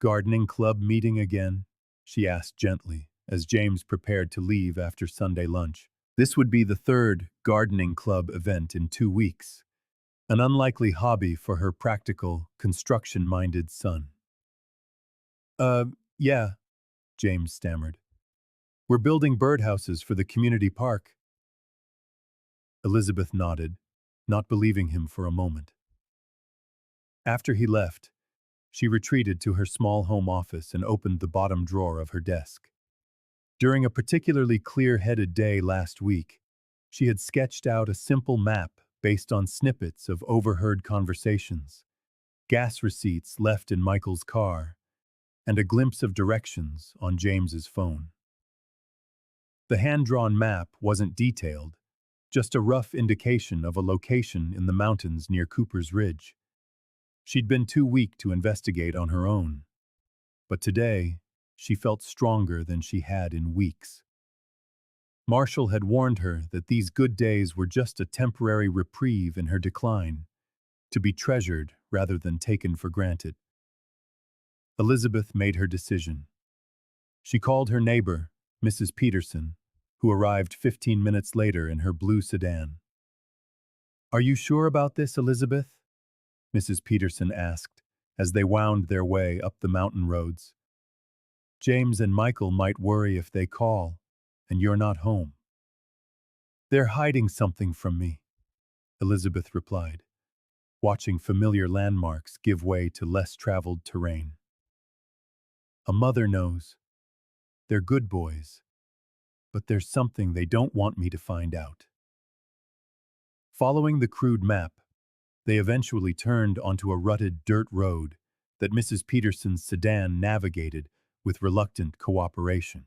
[SPEAKER 1] Gardening club meeting again? She asked gently, as James prepared to leave after Sunday lunch. This would be the 3rd gardening club event in 2 weeks, an unlikely hobby for her practical, construction-minded son. Yeah, James stammered. We're building birdhouses for the community park. Elizabeth nodded, not believing him for a moment. After he left, she retreated to her small home office and opened the bottom drawer of her desk. During a particularly clear-headed day last week, she had sketched out a simple map based on snippets of overheard conversations, gas receipts left in Michael's car, and a glimpse of directions on James's phone. The hand-drawn map wasn't detailed, just a rough indication of a location in the mountains near Cooper's Ridge. She'd been too weak to investigate on her own, but today she felt stronger than she had in weeks. Marshall had warned her that these good days were just a temporary reprieve in her decline, to be treasured rather than taken for granted. Elizabeth made her decision. She called her neighbor, Mrs. Peterson, who arrived 15 minutes later in her blue sedan. "Are you sure about this, Elizabeth?" Mrs. Peterson asked, as they wound their way up the mountain roads. James and Michael might worry if they call, and you're not home. They're hiding something from me, Elizabeth replied, watching familiar landmarks give way to less traveled terrain. A mother knows. They're good boys, but there's something they don't want me to find out. Following the crude map, they eventually turned onto a rutted dirt road that Mrs. Peterson's sedan navigated with reluctant cooperation.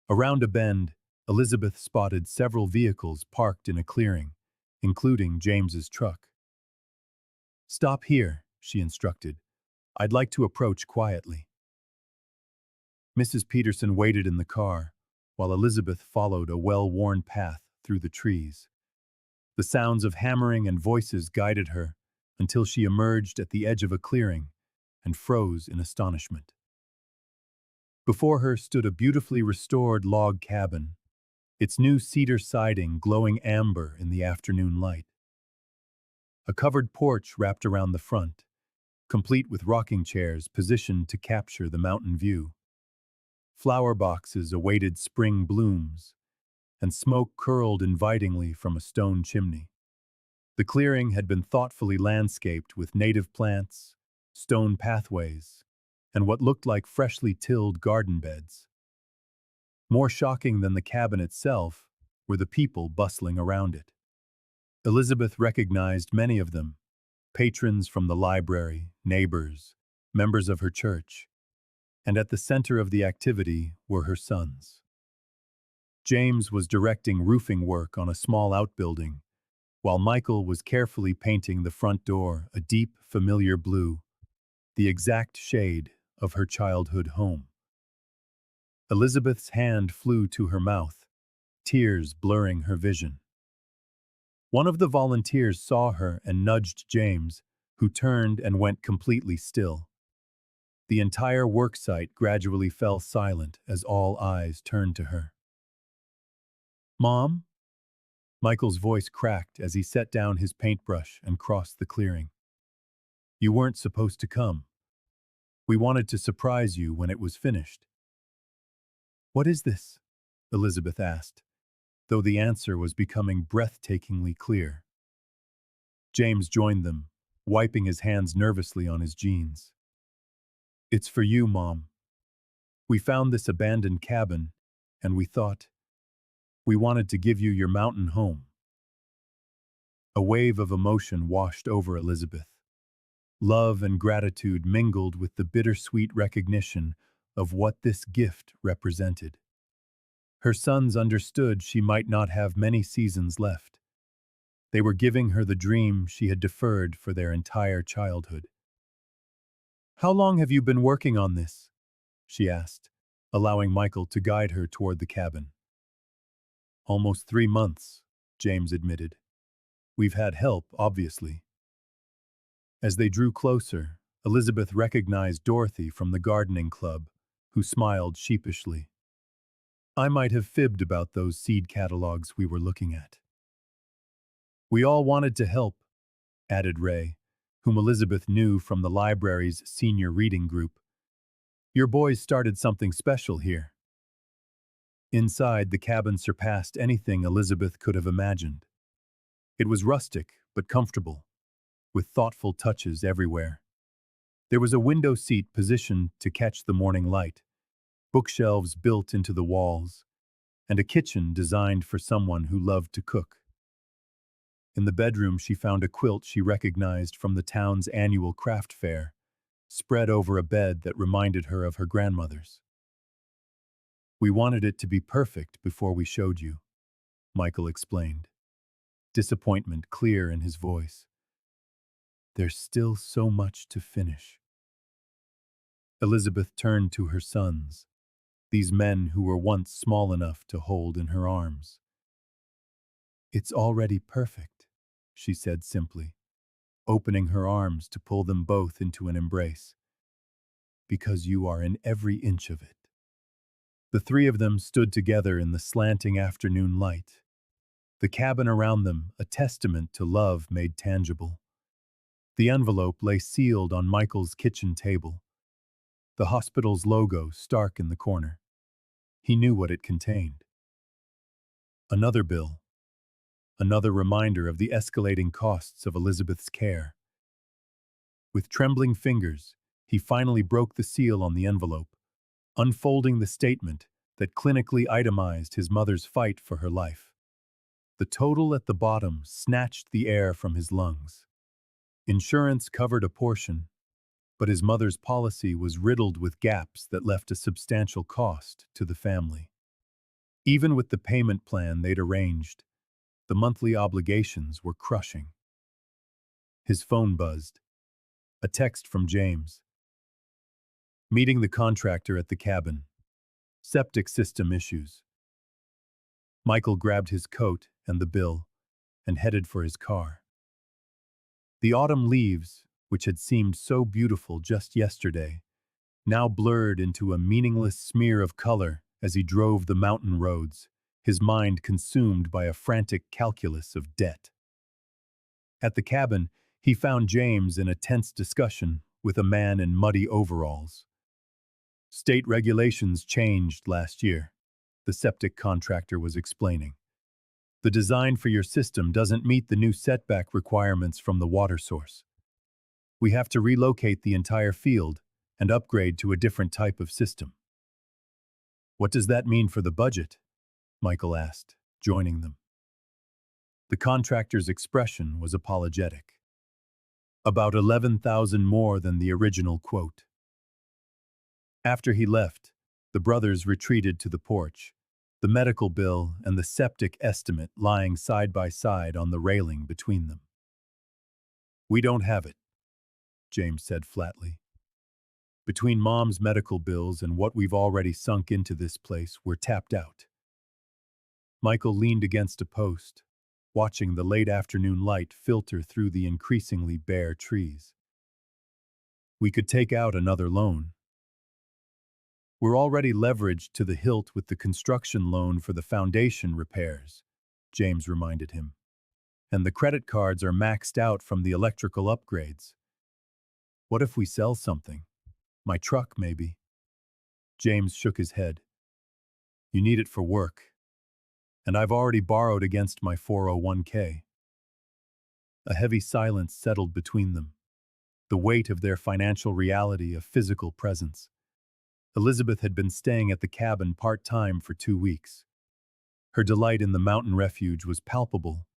[SPEAKER 1] Around a bend, Elizabeth spotted several vehicles parked in a clearing, including James's truck. "Stop here," she instructed. "I'd like to approach quietly." Mrs. Peterson waited in the car, while Elizabeth followed a well-worn path through the trees. The sounds of hammering and voices guided her until she emerged at the edge of a clearing and froze in astonishment. Before her stood a beautifully restored log cabin, its new cedar siding glowing amber in the afternoon light. A covered porch wrapped around the front, complete with rocking chairs positioned to capture the mountain view. Flower boxes awaited spring blooms, and smoke curled invitingly from a stone chimney. The clearing had been thoughtfully landscaped with native plants, stone pathways, and what looked like freshly tilled garden beds. More shocking than the cabin itself were the people bustling around it. Elizabeth recognized many of them, patrons from the library, neighbors, members of her church, and at the center of the activity were her sons. James was directing roofing work on a small outbuilding, while Michael was carefully painting the front door a deep, familiar blue, the exact shade of her childhood home. Elizabeth's hand flew to her mouth, tears blurring her vision. One of the volunteers saw her and nudged James, who turned and went completely still. The entire worksite gradually fell silent as all eyes turned to her. "Mom?" Michael's voice cracked as he set down his paintbrush and crossed the clearing. "You weren't supposed to come. We wanted to surprise you when it was finished." "What is this?" Elizabeth asked, though the answer was becoming breathtakingly clear. James joined them, wiping his hands nervously on his jeans. "It's for you, Mom. We found this abandoned cabin, and we thought we wanted to give you your mountain home." A wave of emotion washed over Elizabeth. Love and gratitude mingled with the bittersweet recognition of what this gift represented. Her sons understood she might not have many seasons left. They were giving her the dream she had deferred for their entire childhood. "How long have you been working on this?" she asked, allowing Michael to guide her toward the cabin. "Almost 3 months," James admitted. "We've had help, obviously." As they drew closer, Elizabeth recognized Dorothy from the gardening club, who smiled sheepishly. "I might have fibbed about those seed catalogs we were looking at." "We all wanted to help," added Ray, whom Elizabeth knew from the library's senior reading group. "Your boys started something special here." Inside, the cabin surpassed anything Elizabeth could have imagined. It was rustic but comfortable, with thoughtful touches everywhere. There was a window seat positioned to catch the morning light, bookshelves built into the walls, and a kitchen designed for someone who loved to cook. In the bedroom, she found a quilt she recognized from the town's annual craft fair, spread over a bed that reminded her of her grandmother's. "We wanted it to be perfect before we showed you," Michael explained, disappointment clear in his voice. "There's still so much to finish." Elizabeth turned to her sons, these men who were once small enough to hold in her arms. "It's already perfect," she said simply, opening her arms to pull them both into an embrace. "Because you are in every inch of it." The three of them stood together in the slanting afternoon light, the cabin around them a testament to love made tangible. The envelope lay sealed on Michael's kitchen table, the hospital's logo stark in the corner. He knew what it contained. Another bill, another reminder of the escalating costs of Elizabeth's care. With trembling fingers, he finally broke the seal on the envelope, unfolding the statement that clinically itemized his mother's fight for her life. The total at the bottom snatched the air from his lungs. Insurance covered a portion, but his mother's policy was riddled with gaps that left a substantial cost to the family. Even with the payment plan they'd arranged, the monthly obligations were crushing. His phone buzzed. A text from James. Meeting the contractor at the cabin. Septic system issues. Michael grabbed his coat and the bill and headed for his car. The autumn leaves, which had seemed so beautiful just yesterday, now blurred into a meaningless smear of color as he drove the mountain roads, his mind consumed by a frantic calculus of debt. At the cabin, he found James in a tense discussion with a man in muddy overalls. State regulations changed last year, the septic contractor was explaining. The design for your system doesn't meet the new setback requirements from the water source. We have to relocate the entire field and upgrade to a different type of system. What does that mean for the budget? Michael asked, joining them. The contractor's expression was apologetic. About 11,000 more than the original quote. After he left, the brothers retreated to the porch, the medical bill and the septic estimate lying side by side on the railing between them. We don't have it, James said flatly. Between Mom's medical bills and what we've already sunk into this place, we're tapped out. Michael leaned against a post, watching the late afternoon light filter through the increasingly bare trees. We could take out another loan. We're already leveraged to the hilt with the construction loan for the foundation repairs, James reminded him. And the credit cards are maxed out from the electrical upgrades. What if we sell something? My truck, maybe. James shook his head. You need it for work. And I've already borrowed against my 401k. A heavy silence settled between them, the weight of their financial reality a physical presence. Elizabeth had been staying at the cabin part-time for 2 weeks. Her delight in the mountain refuge was palpable,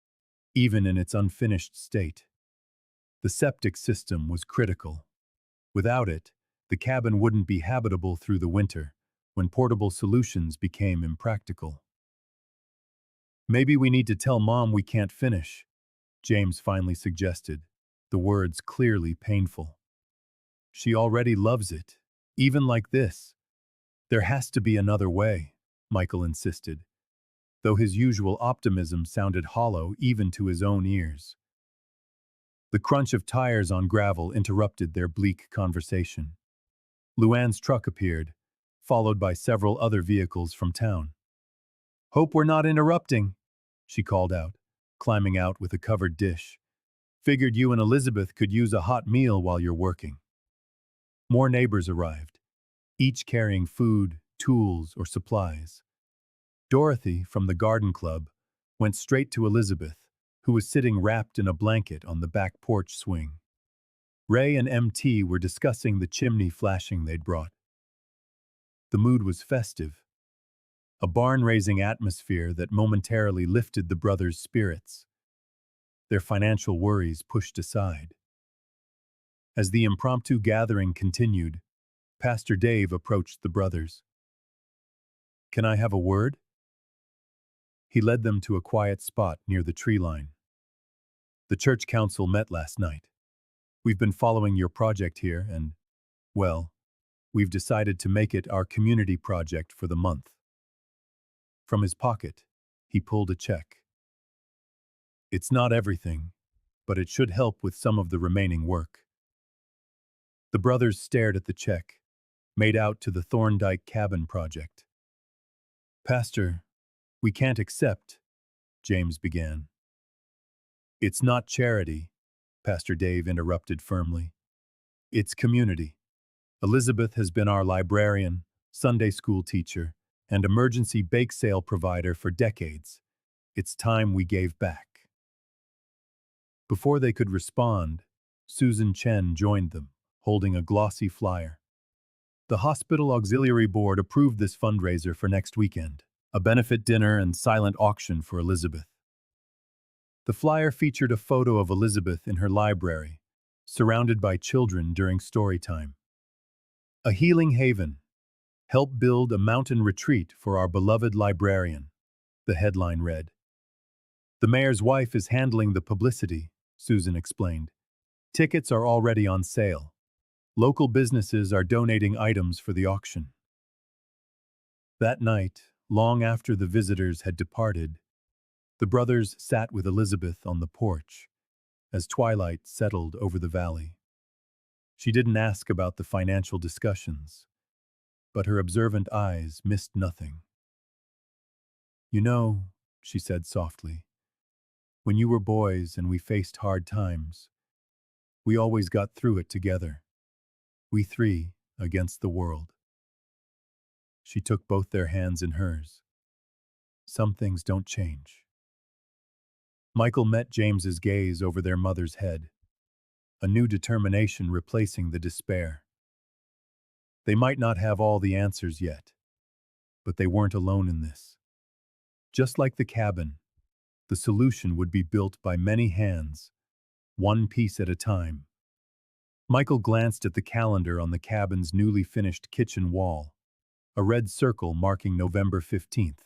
[SPEAKER 1] even in its unfinished state. The septic system was critical. Without it, the cabin wouldn't be habitable through the winter, when portable solutions became impractical. Maybe we need to tell Mom we can't finish, James finally suggested, the words clearly painful. She already loves it, even like this. There has to be another way, Michael insisted, though his usual optimism sounded hollow even to his own ears. The crunch of tires on gravel interrupted their bleak conversation. Luann's truck appeared, followed by several other vehicles from town. Hope we're not interrupting, she called out, climbing out with a covered dish. Figured you and Elizabeth could use a hot meal while you're working. More neighbors arrived, each carrying food, tools, or supplies. Dorothy, from the garden club, went straight to Elizabeth, who was sitting wrapped in a blanket on the back porch swing. Ray and MT were discussing the chimney flashing they'd brought. The mood was festive, a barn-raising atmosphere that momentarily lifted the brothers' spirits, their financial worries pushed aside. As the impromptu gathering continued, Pastor Dave approached the brothers. Can I have a word? He led them to a quiet spot near the tree line. The church council met last night. We've been following your project here and, well, we've decided to make it our community project for the month. From his pocket, he pulled a check. It's not everything, but it should help with some of the remaining work. The brothers stared at the check, made out to the Thorndike Cabin project. Pastor, we can't accept, James began. It's not charity, Pastor Dave interrupted firmly. It's community. Elizabeth has been our librarian, Sunday school teacher, and emergency bake sale provider for decades. It's time we gave back. Before they could respond, Susan Chen joined them, holding a glossy flyer. The hospital auxiliary board approved this fundraiser for next weekend, a benefit dinner and silent auction for Elizabeth. The flyer featured a photo of Elizabeth in her library, surrounded by children during story time. A healing haven. Help build a mountain retreat for our beloved librarian, the headline read. The mayor's wife is handling the publicity, Susan explained. Tickets are already on sale. Local businesses are donating items for the auction. That night, long after the visitors had departed, the brothers sat with Elizabeth on the porch as twilight settled over the valley. She didn't ask about the financial discussions, but her observant eyes missed nothing. You know, she said softly, when you were boys and we faced hard times, we always got through it together. We three against the world. She took both their hands in hers. Some things don't change. Michael met James's gaze over their mother's head, a new determination replacing the despair. They might not have all the answers yet, but they weren't alone in this. Just like the cabin, the solution would be built by many hands, one piece at a time. Michael glanced at the calendar on the cabin's newly finished kitchen wall, a red circle marking November 15th,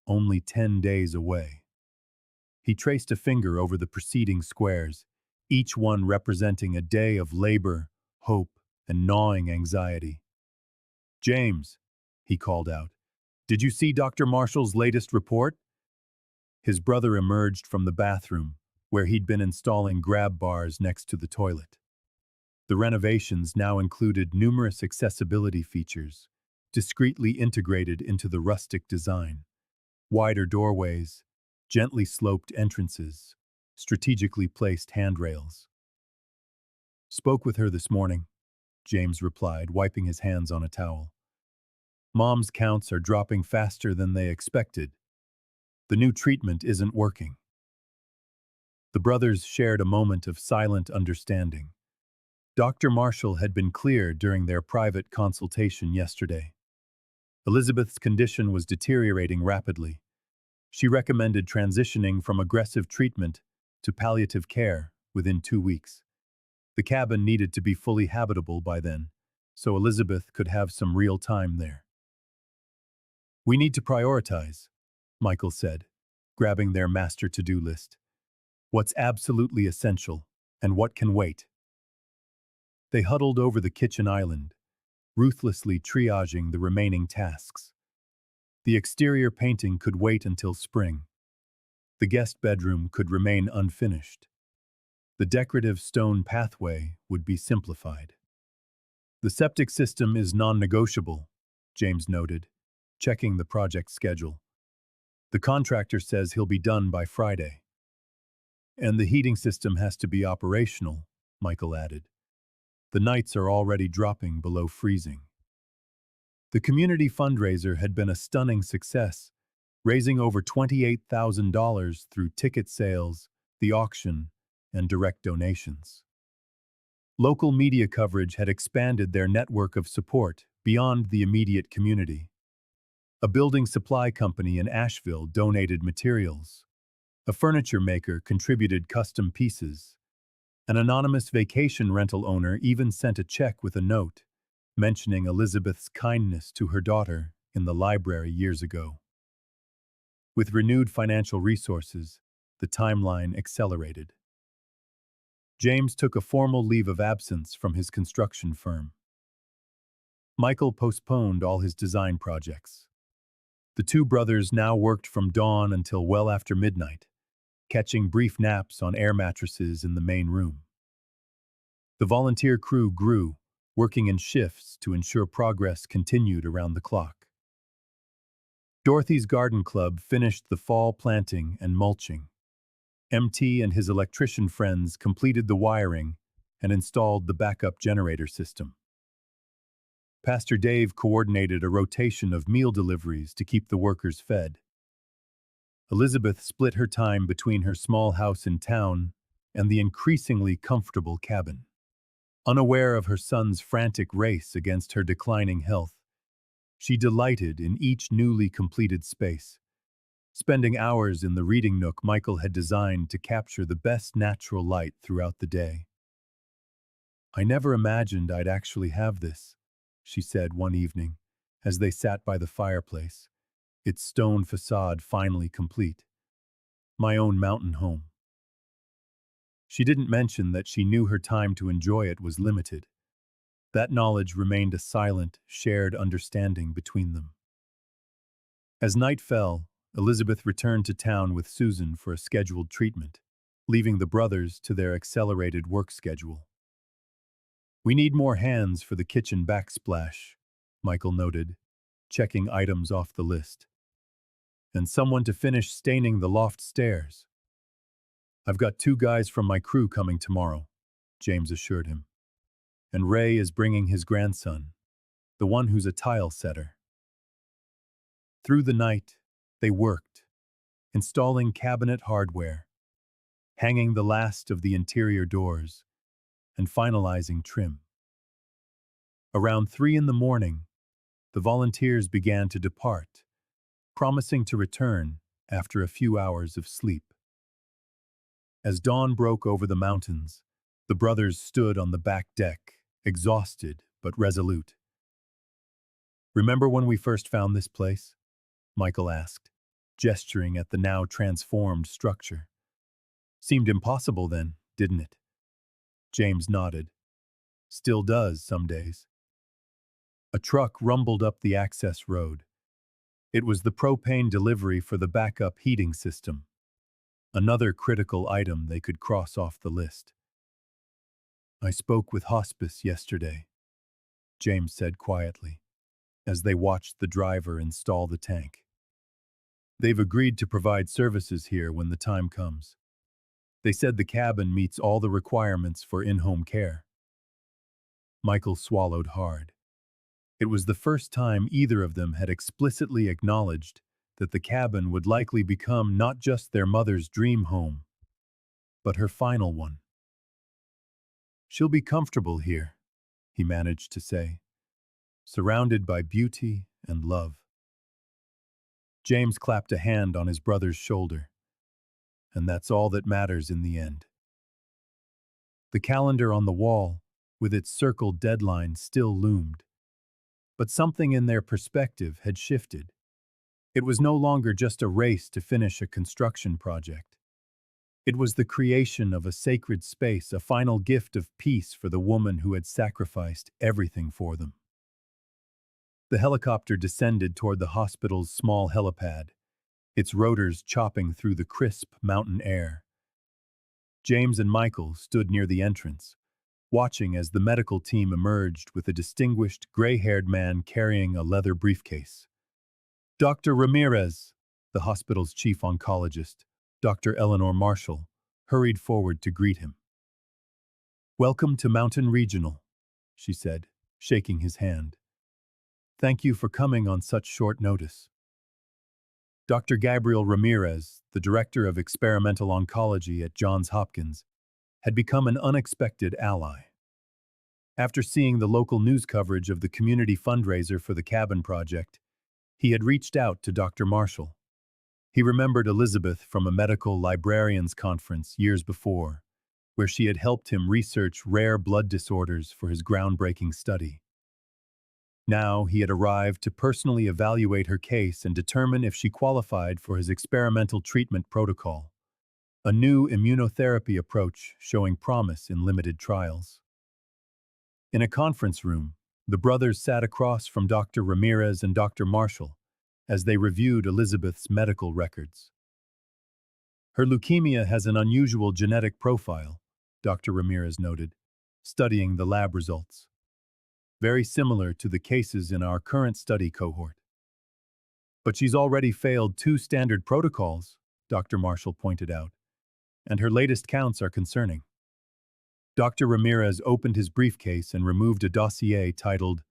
[SPEAKER 1] only 10 days away. He traced a finger over the preceding squares, each one representing a day of labor, hope, and gnawing anxiety. James, he called out, did you see Dr. Marshall's latest report? His brother emerged from the bathroom, where he'd been installing grab bars next to the toilet. The renovations now included numerous accessibility features, discreetly integrated into the rustic design. Wider doorways, gently sloped entrances, strategically placed handrails. Spoke with her this morning, James replied, wiping his hands on a towel. Mom's counts are dropping faster than they expected. The new treatment isn't working. The brothers shared a moment of silent understanding. Dr. Marshall had been clear during their private consultation yesterday. Elizabeth's condition was deteriorating rapidly. She recommended transitioning from aggressive treatment to palliative care within 2 weeks. The cabin needed to be fully habitable by then, so Elizabeth could have some real time there. We need to prioritize, Michael said, grabbing their master to-do list. What's absolutely essential, and what can wait? They huddled over the kitchen island, ruthlessly triaging the remaining tasks. The exterior painting could wait until spring. The guest bedroom could remain unfinished. The decorative stone pathway would be simplified. The septic system is non-negotiable, James noted, checking the project schedule. The contractor says he'll be done by Friday. And the heating system has to be operational, Michael added. The nights are already dropping below freezing. The community fundraiser had been a stunning success, raising over $28,000 through ticket sales, the auction, and direct donations. Local media coverage had expanded their network of support beyond the immediate community. A building supply company in Asheville donated materials. A furniture maker contributed custom pieces. An anonymous vacation rental owner even sent a check with a note, mentioning Elizabeth's kindness to her daughter in the library years ago. With renewed financial resources, the timeline accelerated. James took a formal leave of absence from his construction firm. Michael postponed all his design projects. The two brothers now worked from dawn until well after midnight, catching brief naps on air mattresses in the main room. The volunteer crew grew, working in shifts to ensure progress continued around the clock. Dorothy's garden club finished the fall planting and mulching. MT and his electrician friends completed the wiring and installed the backup generator system. Pastor Dave coordinated a rotation of meal deliveries to keep the workers fed. Elizabeth split her time between her small house in town and the increasingly comfortable cabin. Unaware of her son's frantic race against her declining health, she delighted in each newly completed space, spending hours in the reading nook Michael had designed to capture the best natural light throughout the day. "I never imagined I'd actually have this," she said one evening, as they sat by the fireplace, its stone facade finally complete. "My own mountain home." She didn't mention that she knew her time to enjoy it was limited. That knowledge remained a silent, shared understanding between them. As night fell, Elizabeth returned to town with Susan for a scheduled treatment, leaving the brothers to their accelerated work schedule. "We need more hands for the kitchen backsplash," Michael noted, checking items off the list. "And someone to finish staining the loft stairs." "I've got 2 guys from my crew coming tomorrow," James assured him. "And Ray is bringing his grandson, the one who's a tile setter." Through the night, they worked, installing cabinet hardware, hanging the last of the interior doors, and finalizing trim. Around 3 in the morning, the volunteers began to depart, promising to return after a few hours of sleep. As dawn broke over the mountains, the brothers stood on the back deck, exhausted but resolute. "Remember when we first found this place?" Michael asked, gesturing at the now transformed structure. "Seemed impossible then, didn't it?" James nodded. "Still does some days." A truck rumbled up the access road. It was the propane delivery for the backup heating system, another critical item they could cross off the list. "I spoke with hospice yesterday," James said quietly, as they watched the driver install the tank. "They've agreed to provide services here when the time comes. They said the cabin meets all the requirements for in-home care." Michael swallowed hard. It was the first time either of them had explicitly acknowledged that the cabin would likely become not just their mother's dream home, but her final one. "She'll be comfortable here," he managed to say, "surrounded by beauty and love." James clapped a hand on his brother's shoulder. "And that's all that matters in the end." The calendar on the wall, with its circled deadline, still loomed. But something in their perspective had shifted. It was no longer just a race to finish a construction project. It was the creation of a sacred space, a final gift of peace for the woman who had sacrificed everything for them. The helicopter descended toward the hospital's small helipad, its rotors chopping through the crisp mountain air. James and Michael stood near the entrance, watching as the medical team emerged with a distinguished, gray-haired man carrying a leather briefcase. Dr. Ramirez, the hospital's chief oncologist, Dr. Eleanor Marshall, hurried forward to greet him. "Welcome to Mountain Regional," she said, shaking his hand. "Thank you for coming on such short notice." Dr. Gabriel Ramirez, the director of experimental oncology at Johns Hopkins, had become an unexpected ally. After seeing the local news coverage of the community fundraiser for the cabin project, he had reached out to Dr. Marshall. He remembered Elizabeth from a medical librarians conference years before, where she had helped him research rare blood disorders for his groundbreaking study. Now he had arrived to personally evaluate her case and determine if she qualified for his experimental treatment protocol, a new immunotherapy approach showing promise in limited trials. In a conference room, the brothers sat across from Dr. Ramirez and Dr. Marshall as they reviewed Elizabeth's medical records. "Her leukemia has an unusual genetic profile," Dr. Ramirez noted, studying the lab results. "Very similar to the cases in our current study cohort." "But she's already failed 2 standard protocols," Dr. Marshall pointed out, "and her latest counts are concerning." Dr. Ramirez opened his briefcase and removed a dossier titled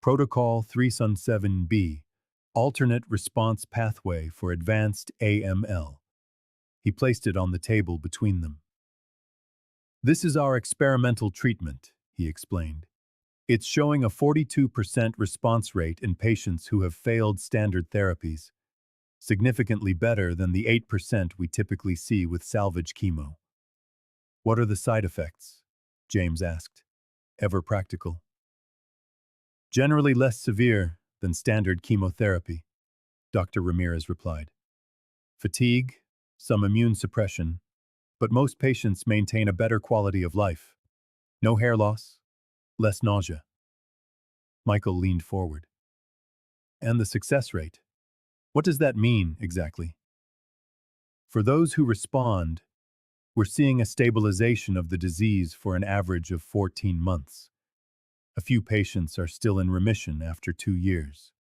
[SPEAKER 1] Protocol 317B, Alternate Response Pathway for Advanced AML. He placed it on the table between them. This is our experimental treatment, he explained. It's showing a 42% response rate in patients who have failed standard therapies, significantly better than the 8% we typically see with salvage chemo. What are the side effects? James asked. Ever practical? Generally less severe than standard chemotherapy, Dr. Ramirez replied. Fatigue, some immune suppression, but most patients maintain a better quality of life. No hair loss, less nausea. Michael leaned forward. And the success rate? What does that mean exactly? For those who respond, we're seeing a stabilization of the disease for an average of 14 months. A few patients are still in remission after 2 years.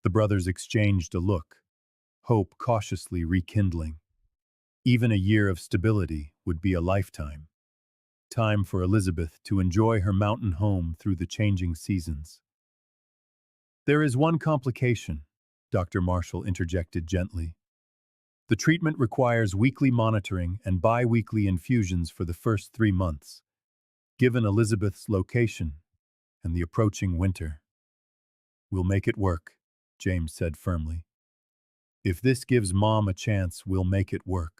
[SPEAKER 1] The brothers exchanged a look, hope cautiously rekindling. Even a year of stability would be a lifetime. Time for Elizabeth to enjoy her mountain home through the changing seasons. There is one complication, Dr. Marshall interjected gently. The treatment requires weekly monitoring and bi-weekly infusions for the first 3 months, given Elizabeth's location and the approaching winter. We'll make it work, James said firmly. If this gives Mom a chance, we'll make it work.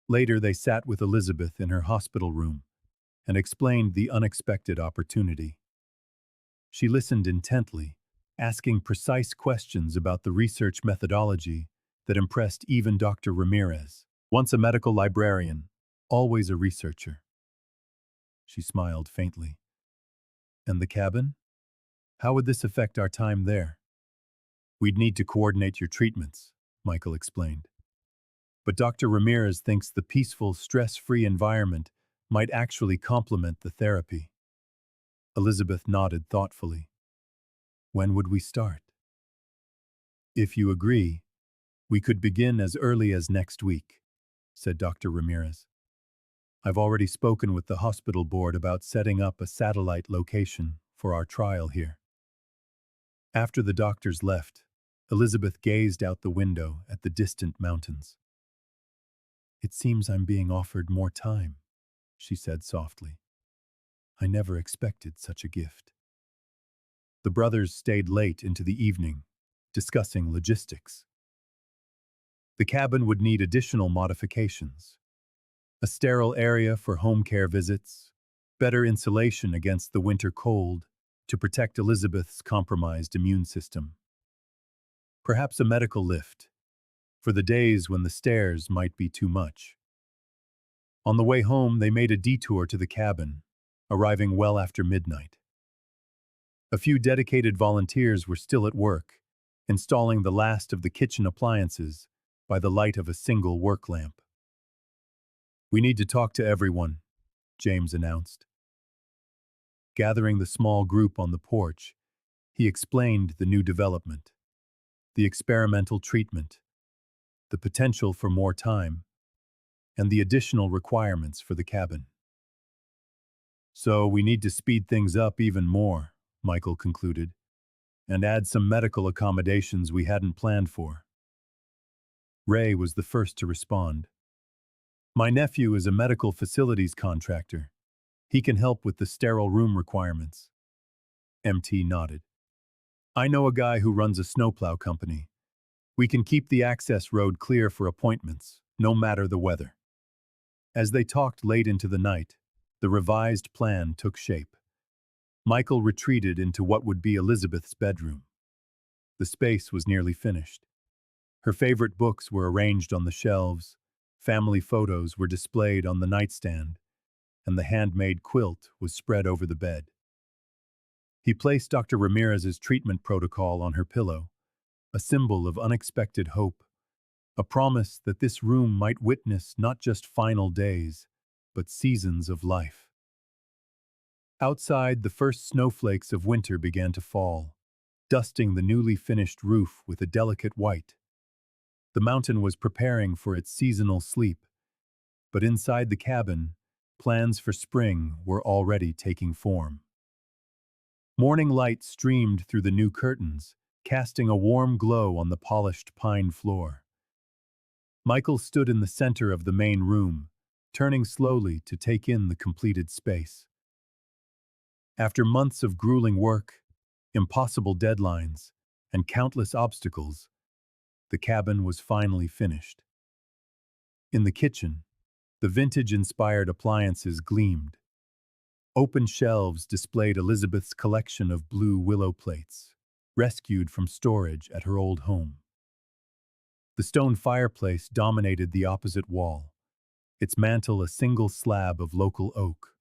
[SPEAKER 1] Later, they sat with Elizabeth in her hospital room and explained the unexpected opportunity. She listened intently, asking precise questions about the research methodology that impressed even Dr. Ramirez. Once a medical librarian, always a researcher. She smiled faintly. And the cabin? How would this affect our time there? We'd need to coordinate your treatments, Michael explained. But Dr. Ramirez thinks the peaceful, stress-free environment might actually complement the therapy. Elizabeth nodded thoughtfully. When would we start? If you agree, we could begin as early as next week, said Dr. Ramirez. I've already spoken with the hospital board about setting up a satellite location for our trial here. After the doctors left, Elizabeth gazed out the window at the distant mountains. It seems I'm being offered more time, she said softly. I never expected such a gift. The brothers stayed late into the evening, discussing logistics. The cabin would need additional modifications. A sterile area for home care visits, better insulation against the winter cold to protect Elizabeth's compromised immune system. Perhaps a medical lift, for the days when the stairs might be too much. On the way home, they made a detour to the cabin, arriving well after midnight. A few dedicated volunteers were still at work, installing the last of the kitchen appliances by the light of a single work lamp. We need to talk to everyone, James announced. Gathering the small group on the porch, he explained the new development, the experimental treatment, the potential for more time, and the additional requirements for the cabin. So we need to speed things up even more, Michael concluded, and add some medical accommodations we hadn't planned for. Ray was the first to respond. My nephew is a medical facilities contractor. He can help with the sterile room requirements. MT nodded. I know a guy who runs a snowplow company. We can keep the access road clear for appointments, no matter the weather. As they talked late into the night, the revised plan took shape. Michael retreated into what would be Elizabeth's bedroom. The space was nearly finished. Her favorite books were arranged on the shelves, family photos were displayed on the nightstand, and the handmade quilt was spread over the bed. He placed Dr. Ramirez's treatment protocol on her pillow, a symbol of unexpected hope, a promise that this room might witness not just final days, but seasons of life. Outside, the first snowflakes of winter began to fall, dusting the newly finished roof with a delicate white. The mountain was preparing for its seasonal sleep, but inside the cabin, plans for spring were already taking form. Morning light streamed through the new curtains, casting a warm glow on the polished pine floor. Michael stood in the center of the main room, turning slowly to take in the completed space. After months of grueling work, impossible deadlines, and countless obstacles, the cabin was finally finished. In the kitchen, the vintage-inspired appliances gleamed. Open shelves displayed Elizabeth's collection of blue willow plates, rescued from storage at her old home. The stone fireplace dominated the opposite wall, its mantel a single slab of local oak.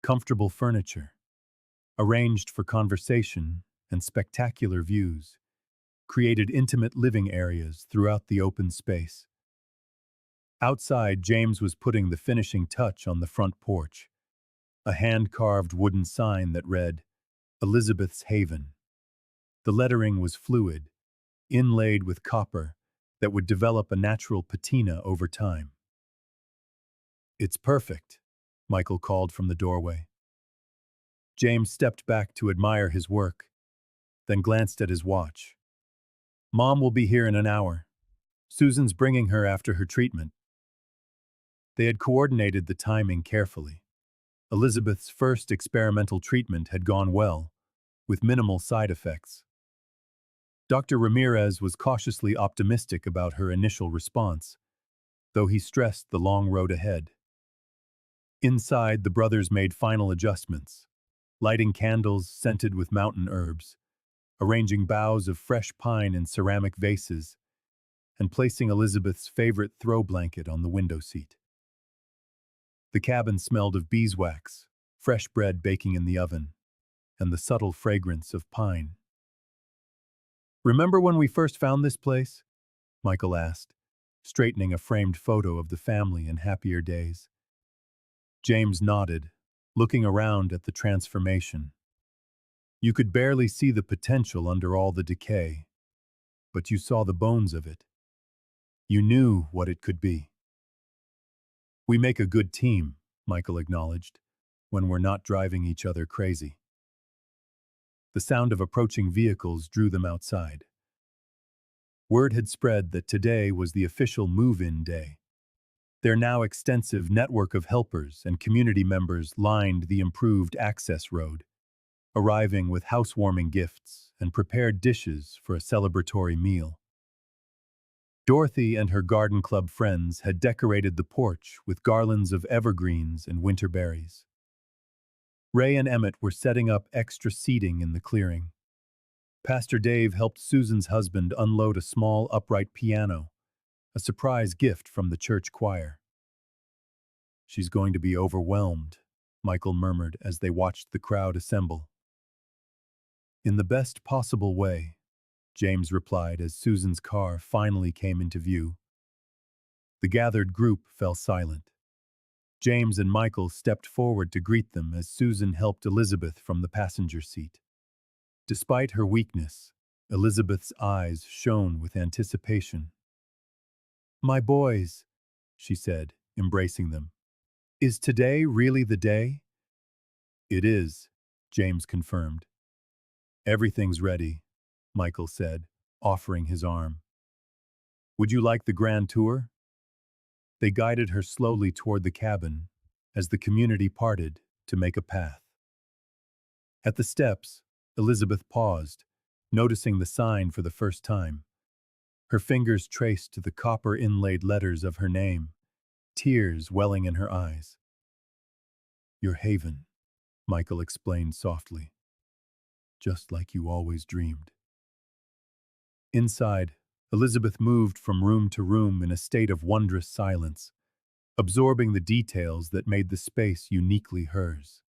[SPEAKER 1] Comfortable furniture, arranged for conversation and spectacular views, created intimate living areas throughout the open space. Outside, James was putting the finishing touch on the front porch, a hand-carved wooden sign that read, Elizabeth's Haven. The lettering was fluid, inlaid with copper, that would develop a natural patina over time. It's perfect, Michael called from the doorway. James stepped back to admire his work, then glanced at his watch. Mom will be here in an hour. Susan's bringing her after her treatment. They had coordinated the timing carefully. Elizabeth's first experimental treatment had gone well, with minimal side effects. Dr. Ramirez was cautiously optimistic about her initial response, though he stressed the long road ahead. Inside, the brothers made final adjustments, lighting candles scented with mountain herbs, arranging boughs of fresh pine in ceramic vases, and placing Elizabeth's favorite throw blanket on the window seat. The cabin smelled of beeswax, fresh bread baking in the oven, and the subtle fragrance of pine. Remember when we first found this place? Michael asked, straightening a framed photo of the family in happier days. James nodded, looking around at the transformation. You could barely see the potential under all the decay, but you saw the bones of it. You knew what it could be. We make a good team, Michael acknowledged, when we're not driving each other crazy. The sound of approaching vehicles drew them outside. Word had spread that today was the official move-in day. Their now extensive network of helpers and community members lined the improved access road, arriving with housewarming gifts and prepared dishes for a celebratory meal. Dorothy and her garden club friends had decorated the porch with garlands of evergreens and winter berries. Ray and Emmett were setting up extra seating in the clearing. Pastor Dave helped Susan's husband unload a small upright piano, a surprise gift from the church choir. She's going to be overwhelmed, Michael murmured as they watched the crowd assemble. In the best possible way, James replied as Susan's car finally came into view. The gathered group fell silent. James and Michael stepped forward to greet them as Susan helped Elizabeth from the passenger seat. Despite her weakness, Elizabeth's eyes shone with anticipation. "My boys," she said, embracing them. "Is today really the day?" "It is," James confirmed. "Everything's ready," Michael said, offering his arm. "Would you like the grand tour?" They guided her slowly toward the cabin as the community parted to make a path. At the steps, Elizabeth paused, noticing the sign for the first time. Her fingers traced to the copper-inlaid letters of her name, tears welling in her eyes. "Your haven," Michael explained softly. "Just like you always dreamed." Inside, Elizabeth moved from room to room in a state of wondrous silence, absorbing the details that made the space uniquely hers.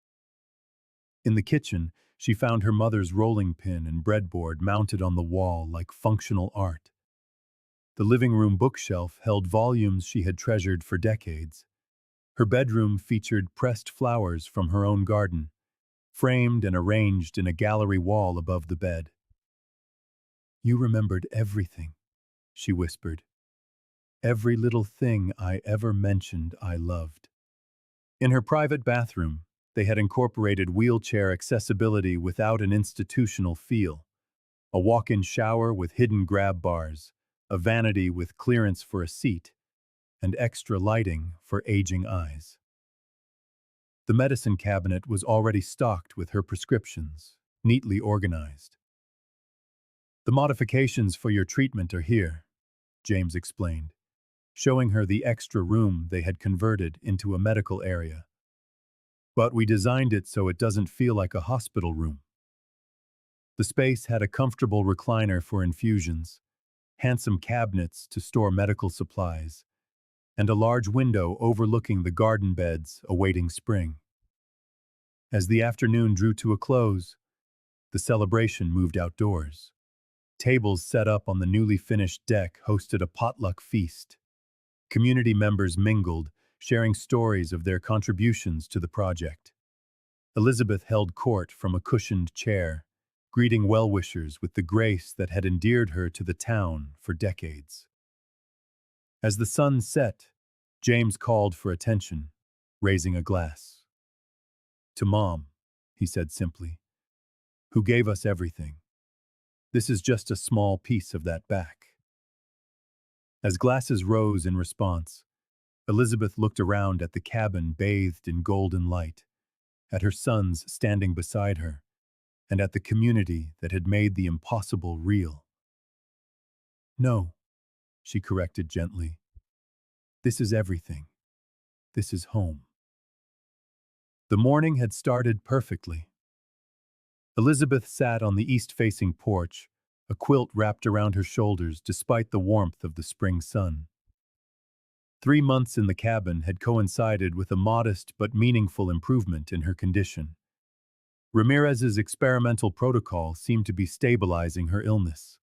[SPEAKER 1] In the kitchen, she found her mother's rolling pin and breadboard mounted on the wall like functional art. The living room bookshelf held volumes she had treasured for decades. Her bedroom featured pressed flowers from her own garden, framed and arranged in a gallery wall above the bed. "You remembered everything," she whispered. "Every little thing I ever mentioned I loved." In her private bathroom, They had incorporated wheelchair accessibility without an institutional feel. A walk-in shower with hidden grab bars, a vanity with clearance for a seat, and extra lighting for aging eyes. The medicine cabinet was already stocked with her prescriptions, neatly organized. "The modifications for your treatment are here," James explained, showing her the extra room they had converted into a medical area. "But we designed it so it doesn't feel like a hospital room." The space had a comfortable recliner for infusions, handsome cabinets to store medical supplies, and a large window overlooking the garden beds awaiting spring. As the afternoon drew to a close, the celebration moved outdoors. Tables set up on the newly finished deck hosted a potluck feast. Community members mingled, sharing stories of their contributions to the project. Elizabeth held court from a cushioned chair, greeting well-wishers with the grace that had endeared her to the town for decades. As the sun set, James called for attention, raising a glass. "To Mom," he said simply, "who gave us everything. This is just a small piece of that back." As glasses rose in response, Elizabeth looked around at the cabin bathed in golden light, at her sons standing beside her, and at the community that had made the impossible real. "No," she corrected gently. "This is everything. This is home." The morning had started perfectly. Elizabeth sat on the east-facing porch, a quilt wrapped around her shoulders despite the warmth of the spring sun. 3 months in the cabin had coincided with a modest but meaningful improvement in her condition. Ramirez's experimental protocol seemed to be stabilizing her illness,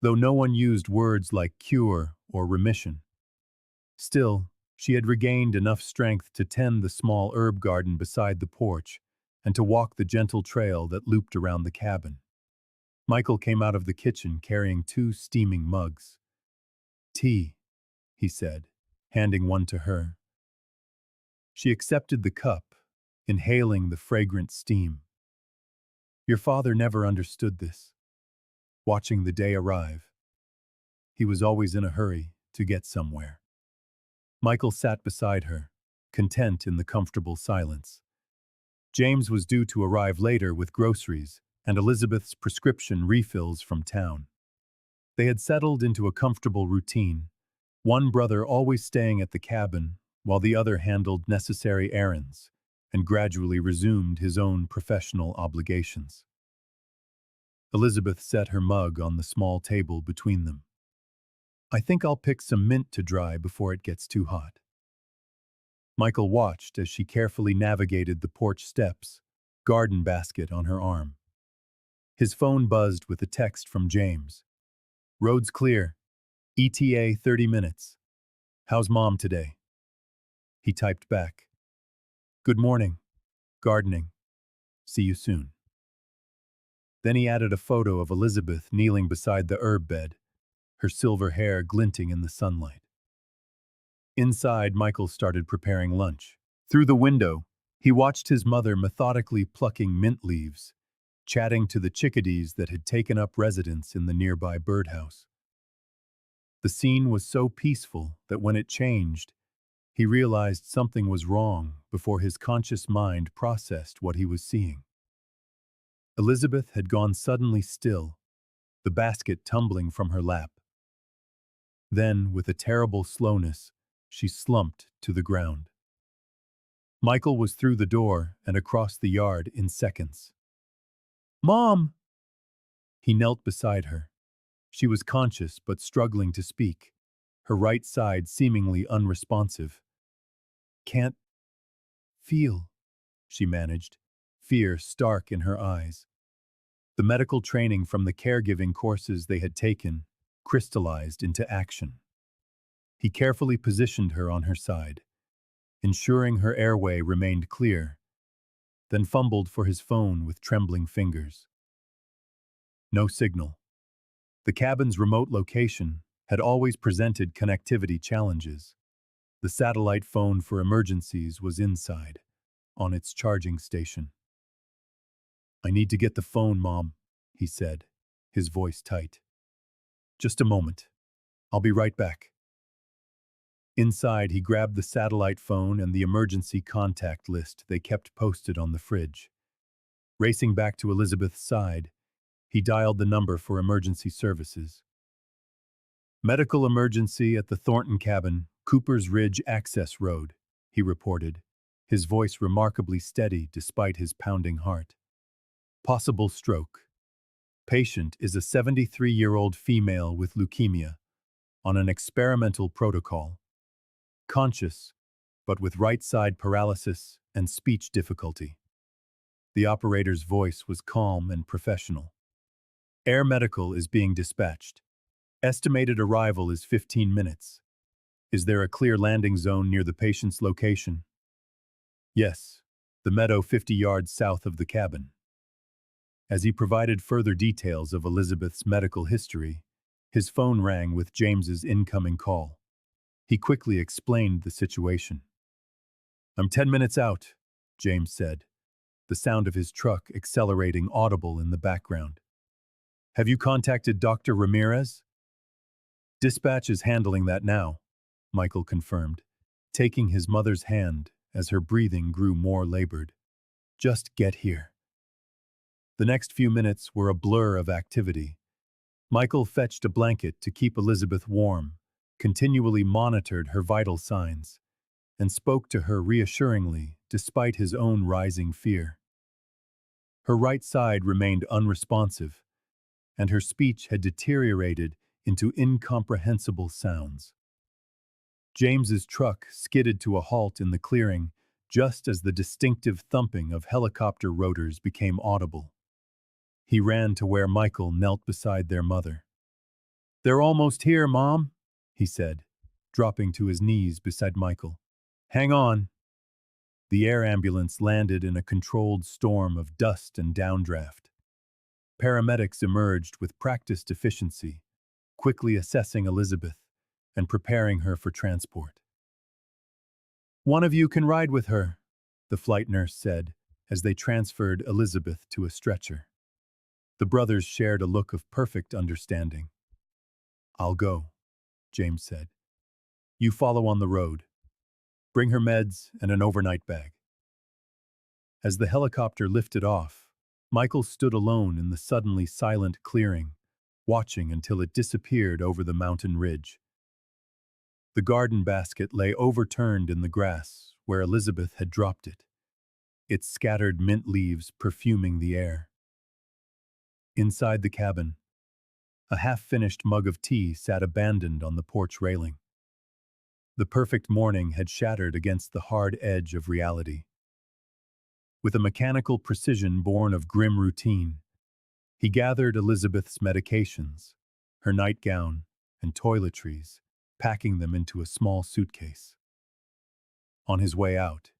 [SPEAKER 1] though no one used words like cure or remission. Still, she had regained enough strength to tend the small herb garden beside the porch and to walk the gentle trail that looped around the cabin. Michael came out of the kitchen carrying 2 steaming mugs. "Tea," he said, handing one to her. She accepted the cup, inhaling the fragrant steam. "Your father never understood this." Watching the day arrive, he was always in a hurry to get somewhere. Michael sat beside her, content in the comfortable silence. James was due to arrive later with groceries and Elizabeth's prescription refills from town. They had settled into a comfortable routine, one brother always staying at the cabin while the other handled necessary errands and gradually resumed his own professional obligations. Elizabeth set her mug on the small table between them. "I think I'll pick some mint to dry before it gets too hot." Michael watched as she carefully navigated the porch steps, garden basket on her arm. His phone buzzed with a text from James. "Road's clear. ETA 30 minutes. How's Mom today?" He typed back, "Good morning. Gardening. See you soon." Then he added a photo of Elizabeth kneeling beside the herb bed, her silver hair glinting in the sunlight. Inside, Michael started preparing lunch. Through the window, he watched his mother methodically plucking mint leaves, chatting to the chickadees that had taken up residence in the nearby birdhouse. The scene was so peaceful that when it changed, he realized something was wrong before his conscious mind processed what he was seeing. Elizabeth had gone suddenly still, the basket tumbling from her lap. Then, with a terrible slowness, she slumped to the ground. Michael was through the door and across the yard in seconds. "Mom!" He knelt beside her. She was conscious but struggling to speak, her right side seemingly unresponsive. "Can't feel," she managed, fear stark in her eyes. The medical training from the caregiving courses they had taken crystallized into action. He carefully positioned her on her side, ensuring her airway remained clear, then fumbled for his phone with trembling fingers. No signal. The cabin's remote location had always presented connectivity challenges. The satellite phone for emergencies was inside, on its charging station. "I need to get the phone, Mom," he said, his voice tight. "Just a moment. I'll be right back." Inside, he grabbed the satellite phone and the emergency contact list they kept posted on the fridge. Racing back to Elizabeth's side, he dialed the number for emergency services. "Medical emergency at the Thornton cabin, Cooper's Ridge Access Road," he reported, his voice remarkably steady despite his pounding heart. "Possible stroke. Patient is a 73-year-old female with leukemia, on an experimental protocol. Conscious, but with right-side paralysis and speech difficulty." The operator's voice was calm and professional. "Air Medical is being dispatched. Estimated arrival is 15 minutes. Is there a clear landing zone near the patient's location?" "Yes, the meadow 50 yards south of the cabin." As he provided further details of Elizabeth's medical history, his phone rang with James's incoming call. He quickly explained the situation. "I'm 10 minutes out," James said, the sound of his truck accelerating audible in the background. "Have you contacted Dr. Ramirez?" "Dispatch is handling that now," Michael confirmed, taking his mother's hand as her breathing grew more labored. "Just get here." The next few minutes were a blur of activity. Michael fetched a blanket to keep Elizabeth warm, continually monitored her vital signs, and spoke to her reassuringly despite his own rising fear. Her right side remained unresponsive, and her speech had deteriorated into incomprehensible sounds. James's truck skidded to a halt in the clearing just as the distinctive thumping of helicopter rotors became audible. He ran to where Michael knelt beside their mother. "They're almost here, Mom," he said, dropping to his knees beside Michael. "Hang on." The air ambulance landed in a controlled storm of dust and downdraft. Paramedics emerged with practiced efficiency, quickly assessing Elizabeth and preparing her for transport. "One of you can ride with her," the flight nurse said as they transferred Elizabeth to a stretcher. The brothers shared a look of perfect understanding. "I'll go," James said. "You follow on the road. Bring her meds and an overnight bag." As the helicopter lifted off, Michael stood alone in the suddenly silent clearing, watching until it disappeared over the mountain ridge. The garden basket lay overturned in the grass where Elizabeth had dropped it, its scattered mint leaves perfuming the air. Inside the cabin, a half-finished mug of tea sat abandoned on the porch railing. The perfect morning had shattered against the hard edge of reality. With a mechanical precision born of grim routine, he gathered Elizabeth's medications, her nightgown, and toiletries, packing them into a small suitcase. On his way out,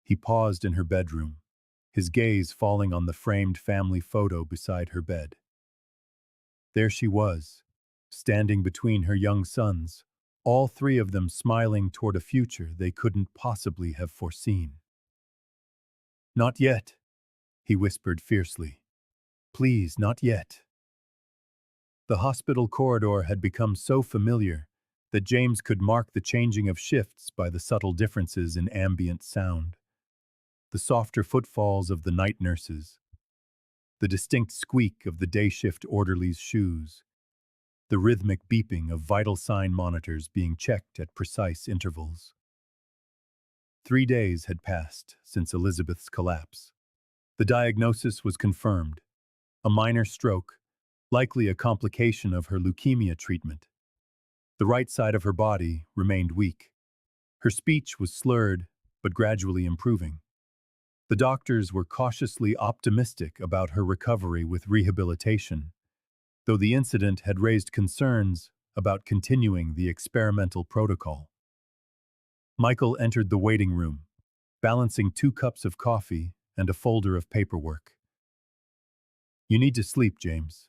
[SPEAKER 1] he paused in her bedroom, his gaze falling on the framed family photo beside her bed. There she was, standing between her young sons, all three of them smiling toward a future they couldn't possibly have foreseen. "Not yet," he whispered fiercely. "Please, not yet." The hospital corridor had become so familiar that James could mark the changing of shifts by the subtle differences in ambient sound. The softer footfalls of the night nurses, the distinct squeak of the day shift orderlies' shoes, the rhythmic beeping of vital sign monitors being checked at precise intervals. 3 days had passed since Elizabeth's collapse. The diagnosis was confirmed: a minor stroke, likely a complication of her leukemia treatment. The right side of her body remained weak. Her speech was slurred, but gradually improving. The doctors were cautiously optimistic about her recovery with rehabilitation, though the incident had raised concerns about continuing the experimental protocol. Michael entered the waiting room, balancing 2 cups of coffee and a folder of paperwork. "You need to sleep, James.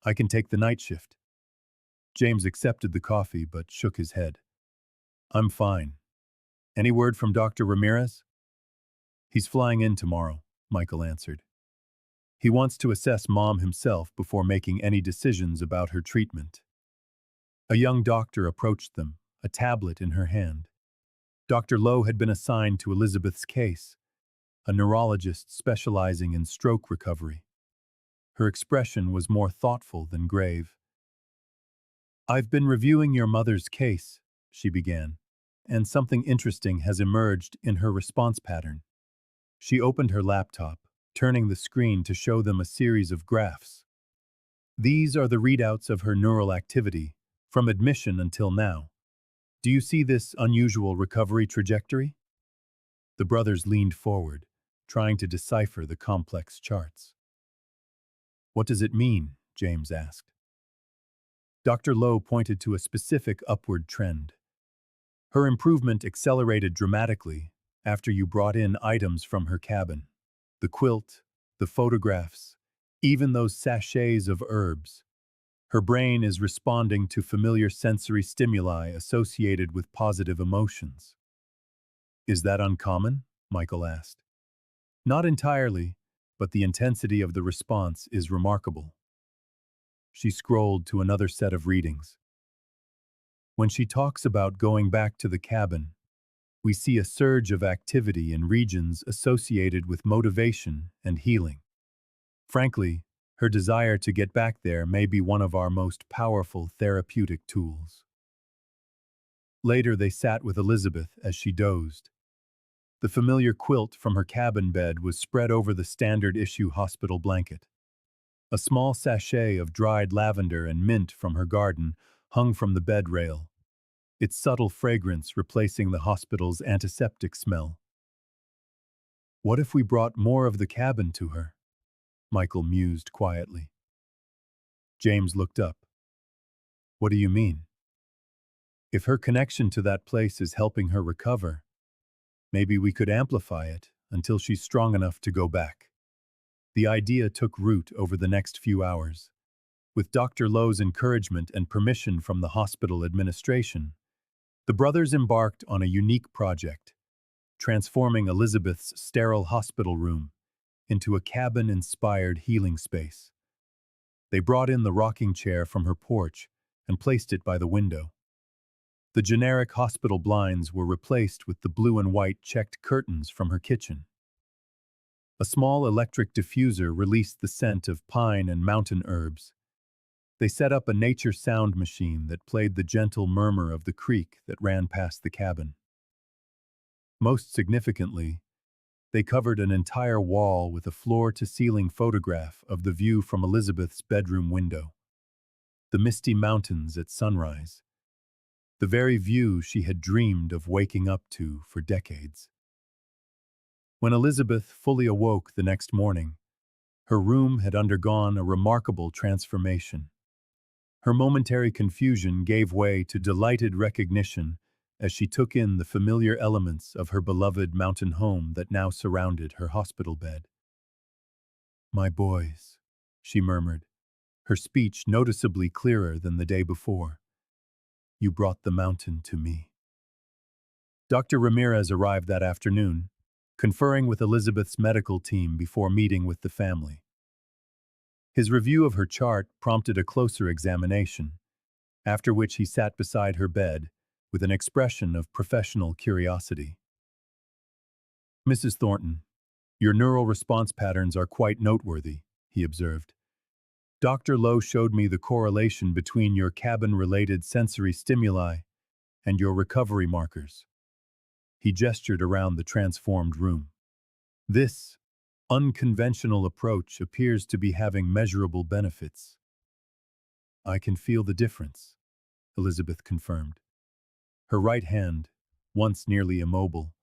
[SPEAKER 1] I can take the night shift." James accepted the coffee but shook his head. "I'm fine. Any word from Dr. Ramirez?" He's flying in tomorrow, Michael answered. He wants to assess Mom himself before making any decisions about her treatment. A young doctor approached them, a tablet in her hand. Dr. Lowe had been assigned to Elizabeth's case, a neurologist specializing in stroke recovery. Her expression was more thoughtful than grave. "I've been reviewing your mother's case," she began, "and something interesting has emerged in her response pattern." She opened her laptop, turning the screen to show them a series of graphs. "These are the readouts of her neural activity, from admission until now. Do you see this unusual recovery trajectory?" The brothers leaned forward, trying to decipher the complex charts. "What does it mean?" James asked. Dr. Lowe pointed to a specific upward trend. "Her improvement accelerated dramatically after you brought in items from her cabin. The quilt, the photographs, even those sachets of herbs. Her brain is responding to familiar sensory stimuli associated with positive emotions." "Is that uncommon?" Michael asked. "Not entirely, but the intensity of the response is remarkable." She scrolled to another set of readings. "When she talks about going back to the cabin, we see a surge of activity in regions associated with motivation and healing. Frankly, her desire to get back there may be one of our most powerful therapeutic tools." Later they sat with Elizabeth as she dozed. The familiar quilt from her cabin bed was spread over the standard-issue hospital blanket. A small sachet of dried lavender and mint from her garden hung from the bed rail, its subtle fragrance replacing the hospital's antiseptic smell. "What if we brought more of the cabin to her?" Michael mused quietly. James looked up. "What do you mean?" "If her connection to that place is helping her recover, maybe we could amplify it until she's strong enough to go back." The idea took root over the next few hours. With Dr. Lowe's encouragement and permission from the hospital administration, the brothers embarked on a unique project, transforming Elizabeth's sterile hospital room into a cabin-inspired healing space. They brought in the rocking chair from her porch and placed it by the window. The generic hospital blinds were replaced with the blue and white checked curtains from her kitchen. A small electric diffuser released the scent of pine and mountain herbs. They set up a nature sound machine that played the gentle murmur of the creek that ran past the cabin. Most significantly, they covered an entire wall with a floor-to-ceiling photograph of the view from Elizabeth's bedroom window. The misty mountains at sunrise. The very view she had dreamed of waking up to for decades. When Elizabeth fully awoke the next morning, her room had undergone a remarkable transformation. Her momentary confusion gave way to delighted recognition as she took in the familiar elements of her beloved mountain home that now surrounded her hospital bed. "My boys," she murmured, her speech noticeably clearer than the day before. "You brought the mountain to me." Dr. Ramirez arrived that afternoon, conferring with Elizabeth's medical team before meeting with the family. His review of her chart prompted a closer examination, after which he sat beside her bed with an expression of professional curiosity. "Mrs. Thornton, your neural response patterns are quite noteworthy," he observed. "Dr. Lowe showed me the correlation between your cabin-related sensory stimuli and your recovery markers." He gestured around the transformed room. "This unconventional approach appears to be having measurable benefits." "I can feel the difference," Elizabeth confirmed. Her right hand, once nearly immobile,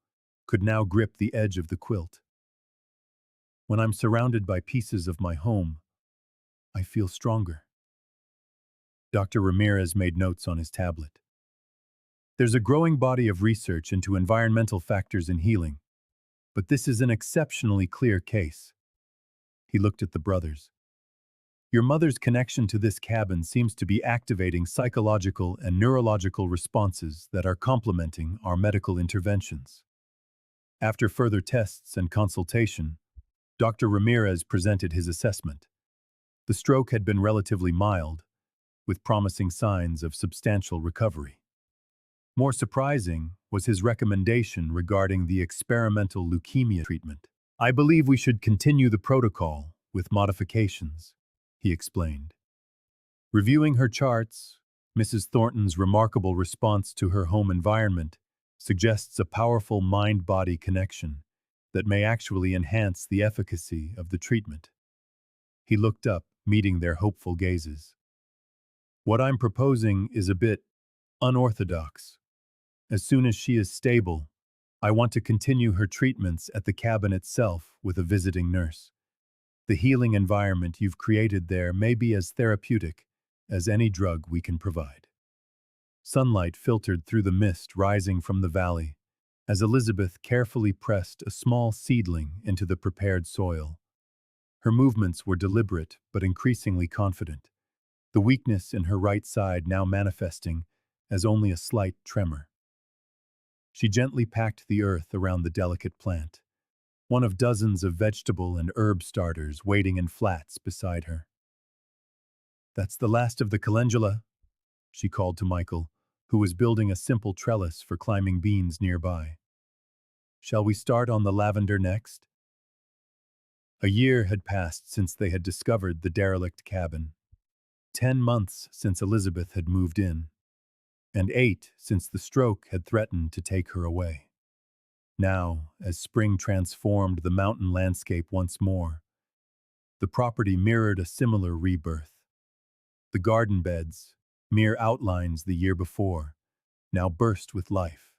[SPEAKER 1] could now grip the edge of the quilt. "When I'm surrounded by pieces of my home, I feel stronger." Dr. Ramirez made notes on his tablet. "There's a growing body of research into environmental factors in healing, but this is an exceptionally clear case." He looked at the brothers. "Your mother's connection to this cabin seems to be activating psychological and neurological responses that are complementing our medical interventions." After further tests and consultation, Dr. Ramirez presented his assessment. The stroke had been relatively mild, with promising signs of substantial recovery. More surprising was his recommendation regarding the experimental leukemia treatment. "I believe we should continue the protocol with modifications," he explained. Reviewing her charts, Mrs. Thornton's remarkable response to her home environment suggests a powerful mind-body connection that may actually enhance the efficacy of the treatment. He looked up, meeting their hopeful gazes. "What I'm proposing is a bit unorthodox. As soon as she is stable, I want to continue her treatments at the cabin itself with a visiting nurse. The healing environment you've created there may be as therapeutic as any drug we can provide." Sunlight filtered through the mist rising from the valley as Elizabeth carefully pressed a small seedling into the prepared soil. Her movements were deliberate but increasingly confident, the weakness in her right side now manifesting as only a slight tremor. She gently packed the earth around the delicate plant, one of dozens of vegetable and herb starters waiting in flats beside her. "That's the last of the calendula," she called to Michael, who was building a simple trellis for climbing beans nearby. "Shall we start on the lavender next?" A year had passed since they had discovered the derelict cabin. 10 months since Elizabeth had moved in, and 8 since the stroke had threatened to take her away. Now, as spring transformed the mountain landscape once more, the property mirrored a similar rebirth. The garden beds, mere outlines the year before, now burst with life.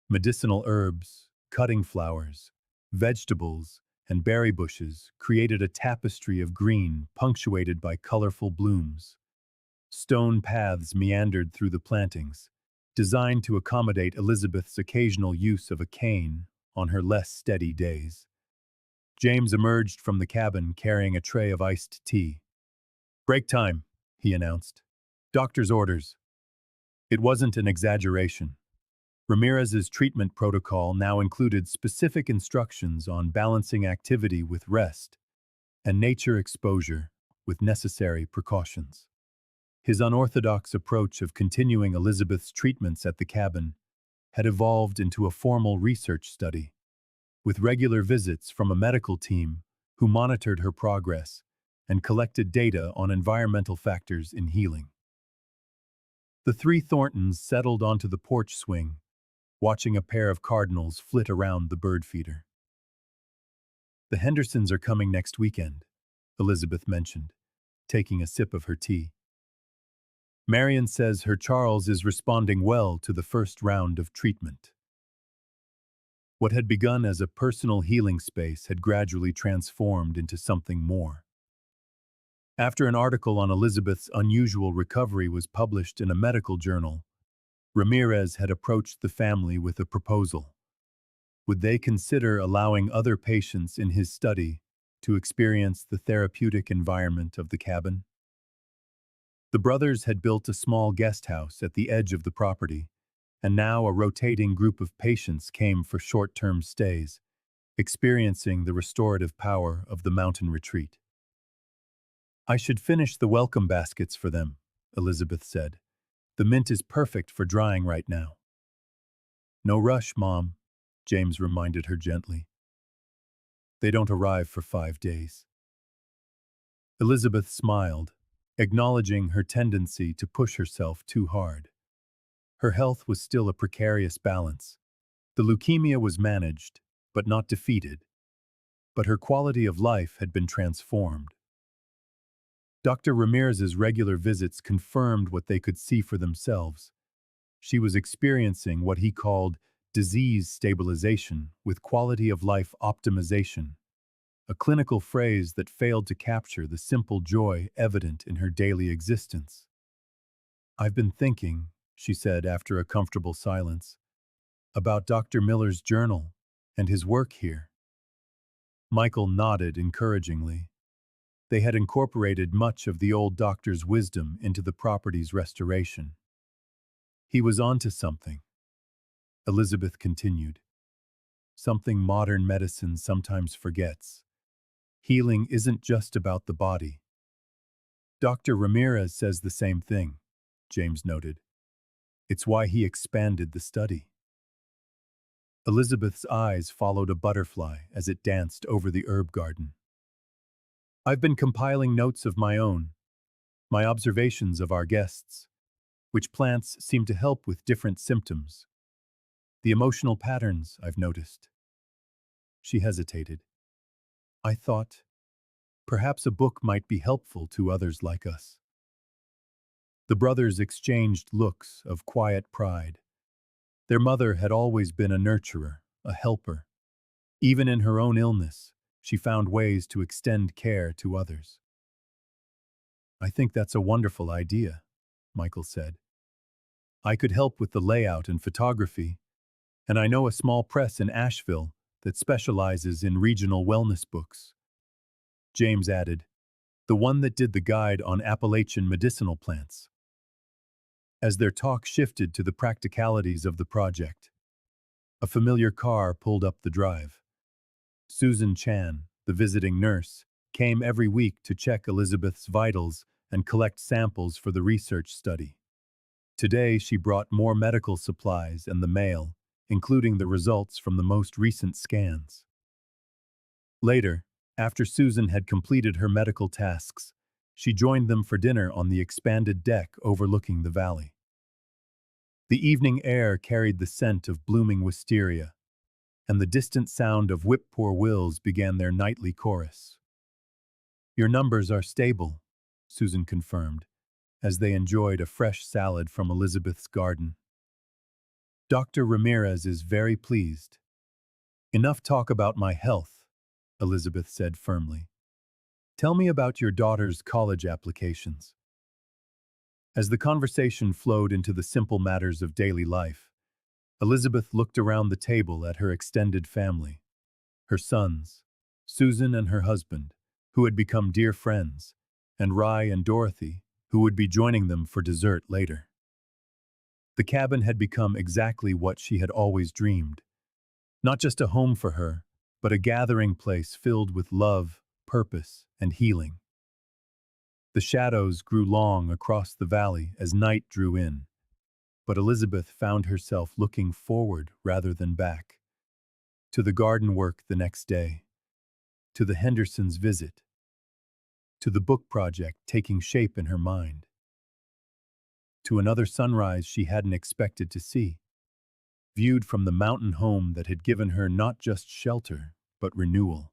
[SPEAKER 1] Medicinal herbs, cutting flowers, vegetables, and berry bushes created a tapestry of green punctuated by colorful blooms. Stone paths meandered through the plantings, designed to accommodate Elizabeth's occasional use of a cane on her less steady days. James emerged from the cabin carrying a tray of iced tea. "Break time," he announced. "Doctor's orders." It wasn't an exaggeration. Ramirez's treatment protocol now included specific instructions on balancing activity with rest and nature exposure with necessary precautions. His unorthodox approach of continuing Elizabeth's treatments at the cabin had evolved into a formal research study, with regular visits from a medical team who monitored her progress and collected data on environmental factors in healing. The three Thorntons settled onto the porch swing, watching a pair of cardinals flit around the bird feeder. "The Hendersons are coming next weekend," Elizabeth mentioned, taking a sip of her tea. "Marion says her Charles is responding well to the first round of treatment." What had begun as a personal healing space had gradually transformed into something more. After an article on Elizabeth's unusual recovery was published in a medical journal, Ramirez had approached the family with a proposal. Would they consider allowing other patients in his study to experience the therapeutic environment of the cabin? The brothers had built a small guest house at the edge of the property, and now a rotating group of patients came for short-term stays, experiencing the restorative power of the mountain retreat. "I should finish the welcome baskets for them," Elizabeth said. "The mint is perfect for drying right now." "No rush, Mom," James reminded her gently. "They don't arrive for 5 days." Elizabeth smiled, acknowledging her tendency to push herself too hard. Her health was still a precarious balance. The leukemia was managed, but not defeated. But her quality of life had been transformed. Dr. Ramirez's regular visits confirmed what they could see for themselves. She was experiencing what he called disease stabilization with quality of life optimization, a clinical phrase that failed to capture the simple joy evident in her daily existence. "I've been thinking," she said after a comfortable silence, "about Dr. Miller's journal and his work here." Michael nodded encouragingly. They had incorporated much of the old doctor's wisdom into the property's restoration. "He was onto something," Elizabeth continued. something modern medicine sometimes forgets. Healing isn't just about the body. Dr. Ramirez says the same thing, James noted. It's why he expanded the study. Elizabeth's eyes followed a butterfly as it danced over the herb garden. I've been compiling notes of my own, my observations of our guests, which plants seem to help with different symptoms. The emotional patterns I've noticed. She hesitated. I thought, perhaps a book might be helpful to others like us. The brothers exchanged looks of quiet pride. Their mother had always been a nurturer, a helper. Even in her own illness, she found ways to extend care to others. I think that's a wonderful idea, Michael said. I could help with the layout and photography, and I know a small press in Asheville that specializes in regional wellness books. James added, the one that did the guide on Appalachian medicinal plants. As their talk shifted to the practicalities of the project, a familiar car pulled up the drive. Susan Chan, the visiting nurse, came every week to check Elizabeth's vitals and collect samples for the research study. Today, she brought more medical supplies and the mail, including the results from the most recent scans. Later, after Susan had completed her medical tasks, she joined them for dinner on the expanded deck overlooking the valley. The evening air carried the scent of blooming wisteria, and the distant sound of whip-poor-wills began their nightly chorus. Your numbers are stable, Susan confirmed, as they enjoyed a fresh salad from Elizabeth's garden. Dr. Ramirez is very pleased. Enough talk about my health, Elizabeth said firmly. Tell me about your daughter's college applications. As the conversation flowed into the simple matters of daily life, Elizabeth looked around the table at her extended family. Her sons, Susan and her husband, who had become dear friends, and Rye and Dorothy, who would be joining them for dessert later. The cabin had become exactly what she had always dreamed. Not just a home for her, but a gathering place filled with love, purpose, and healing. The shadows grew long across the valley as night drew in, but Elizabeth found herself looking forward rather than back. To the garden work the next day, to the Hendersons' visit, to the book project taking shape in her mind, to another sunrise she hadn't expected to see, viewed from the mountain home that had given her not just shelter, but renewal.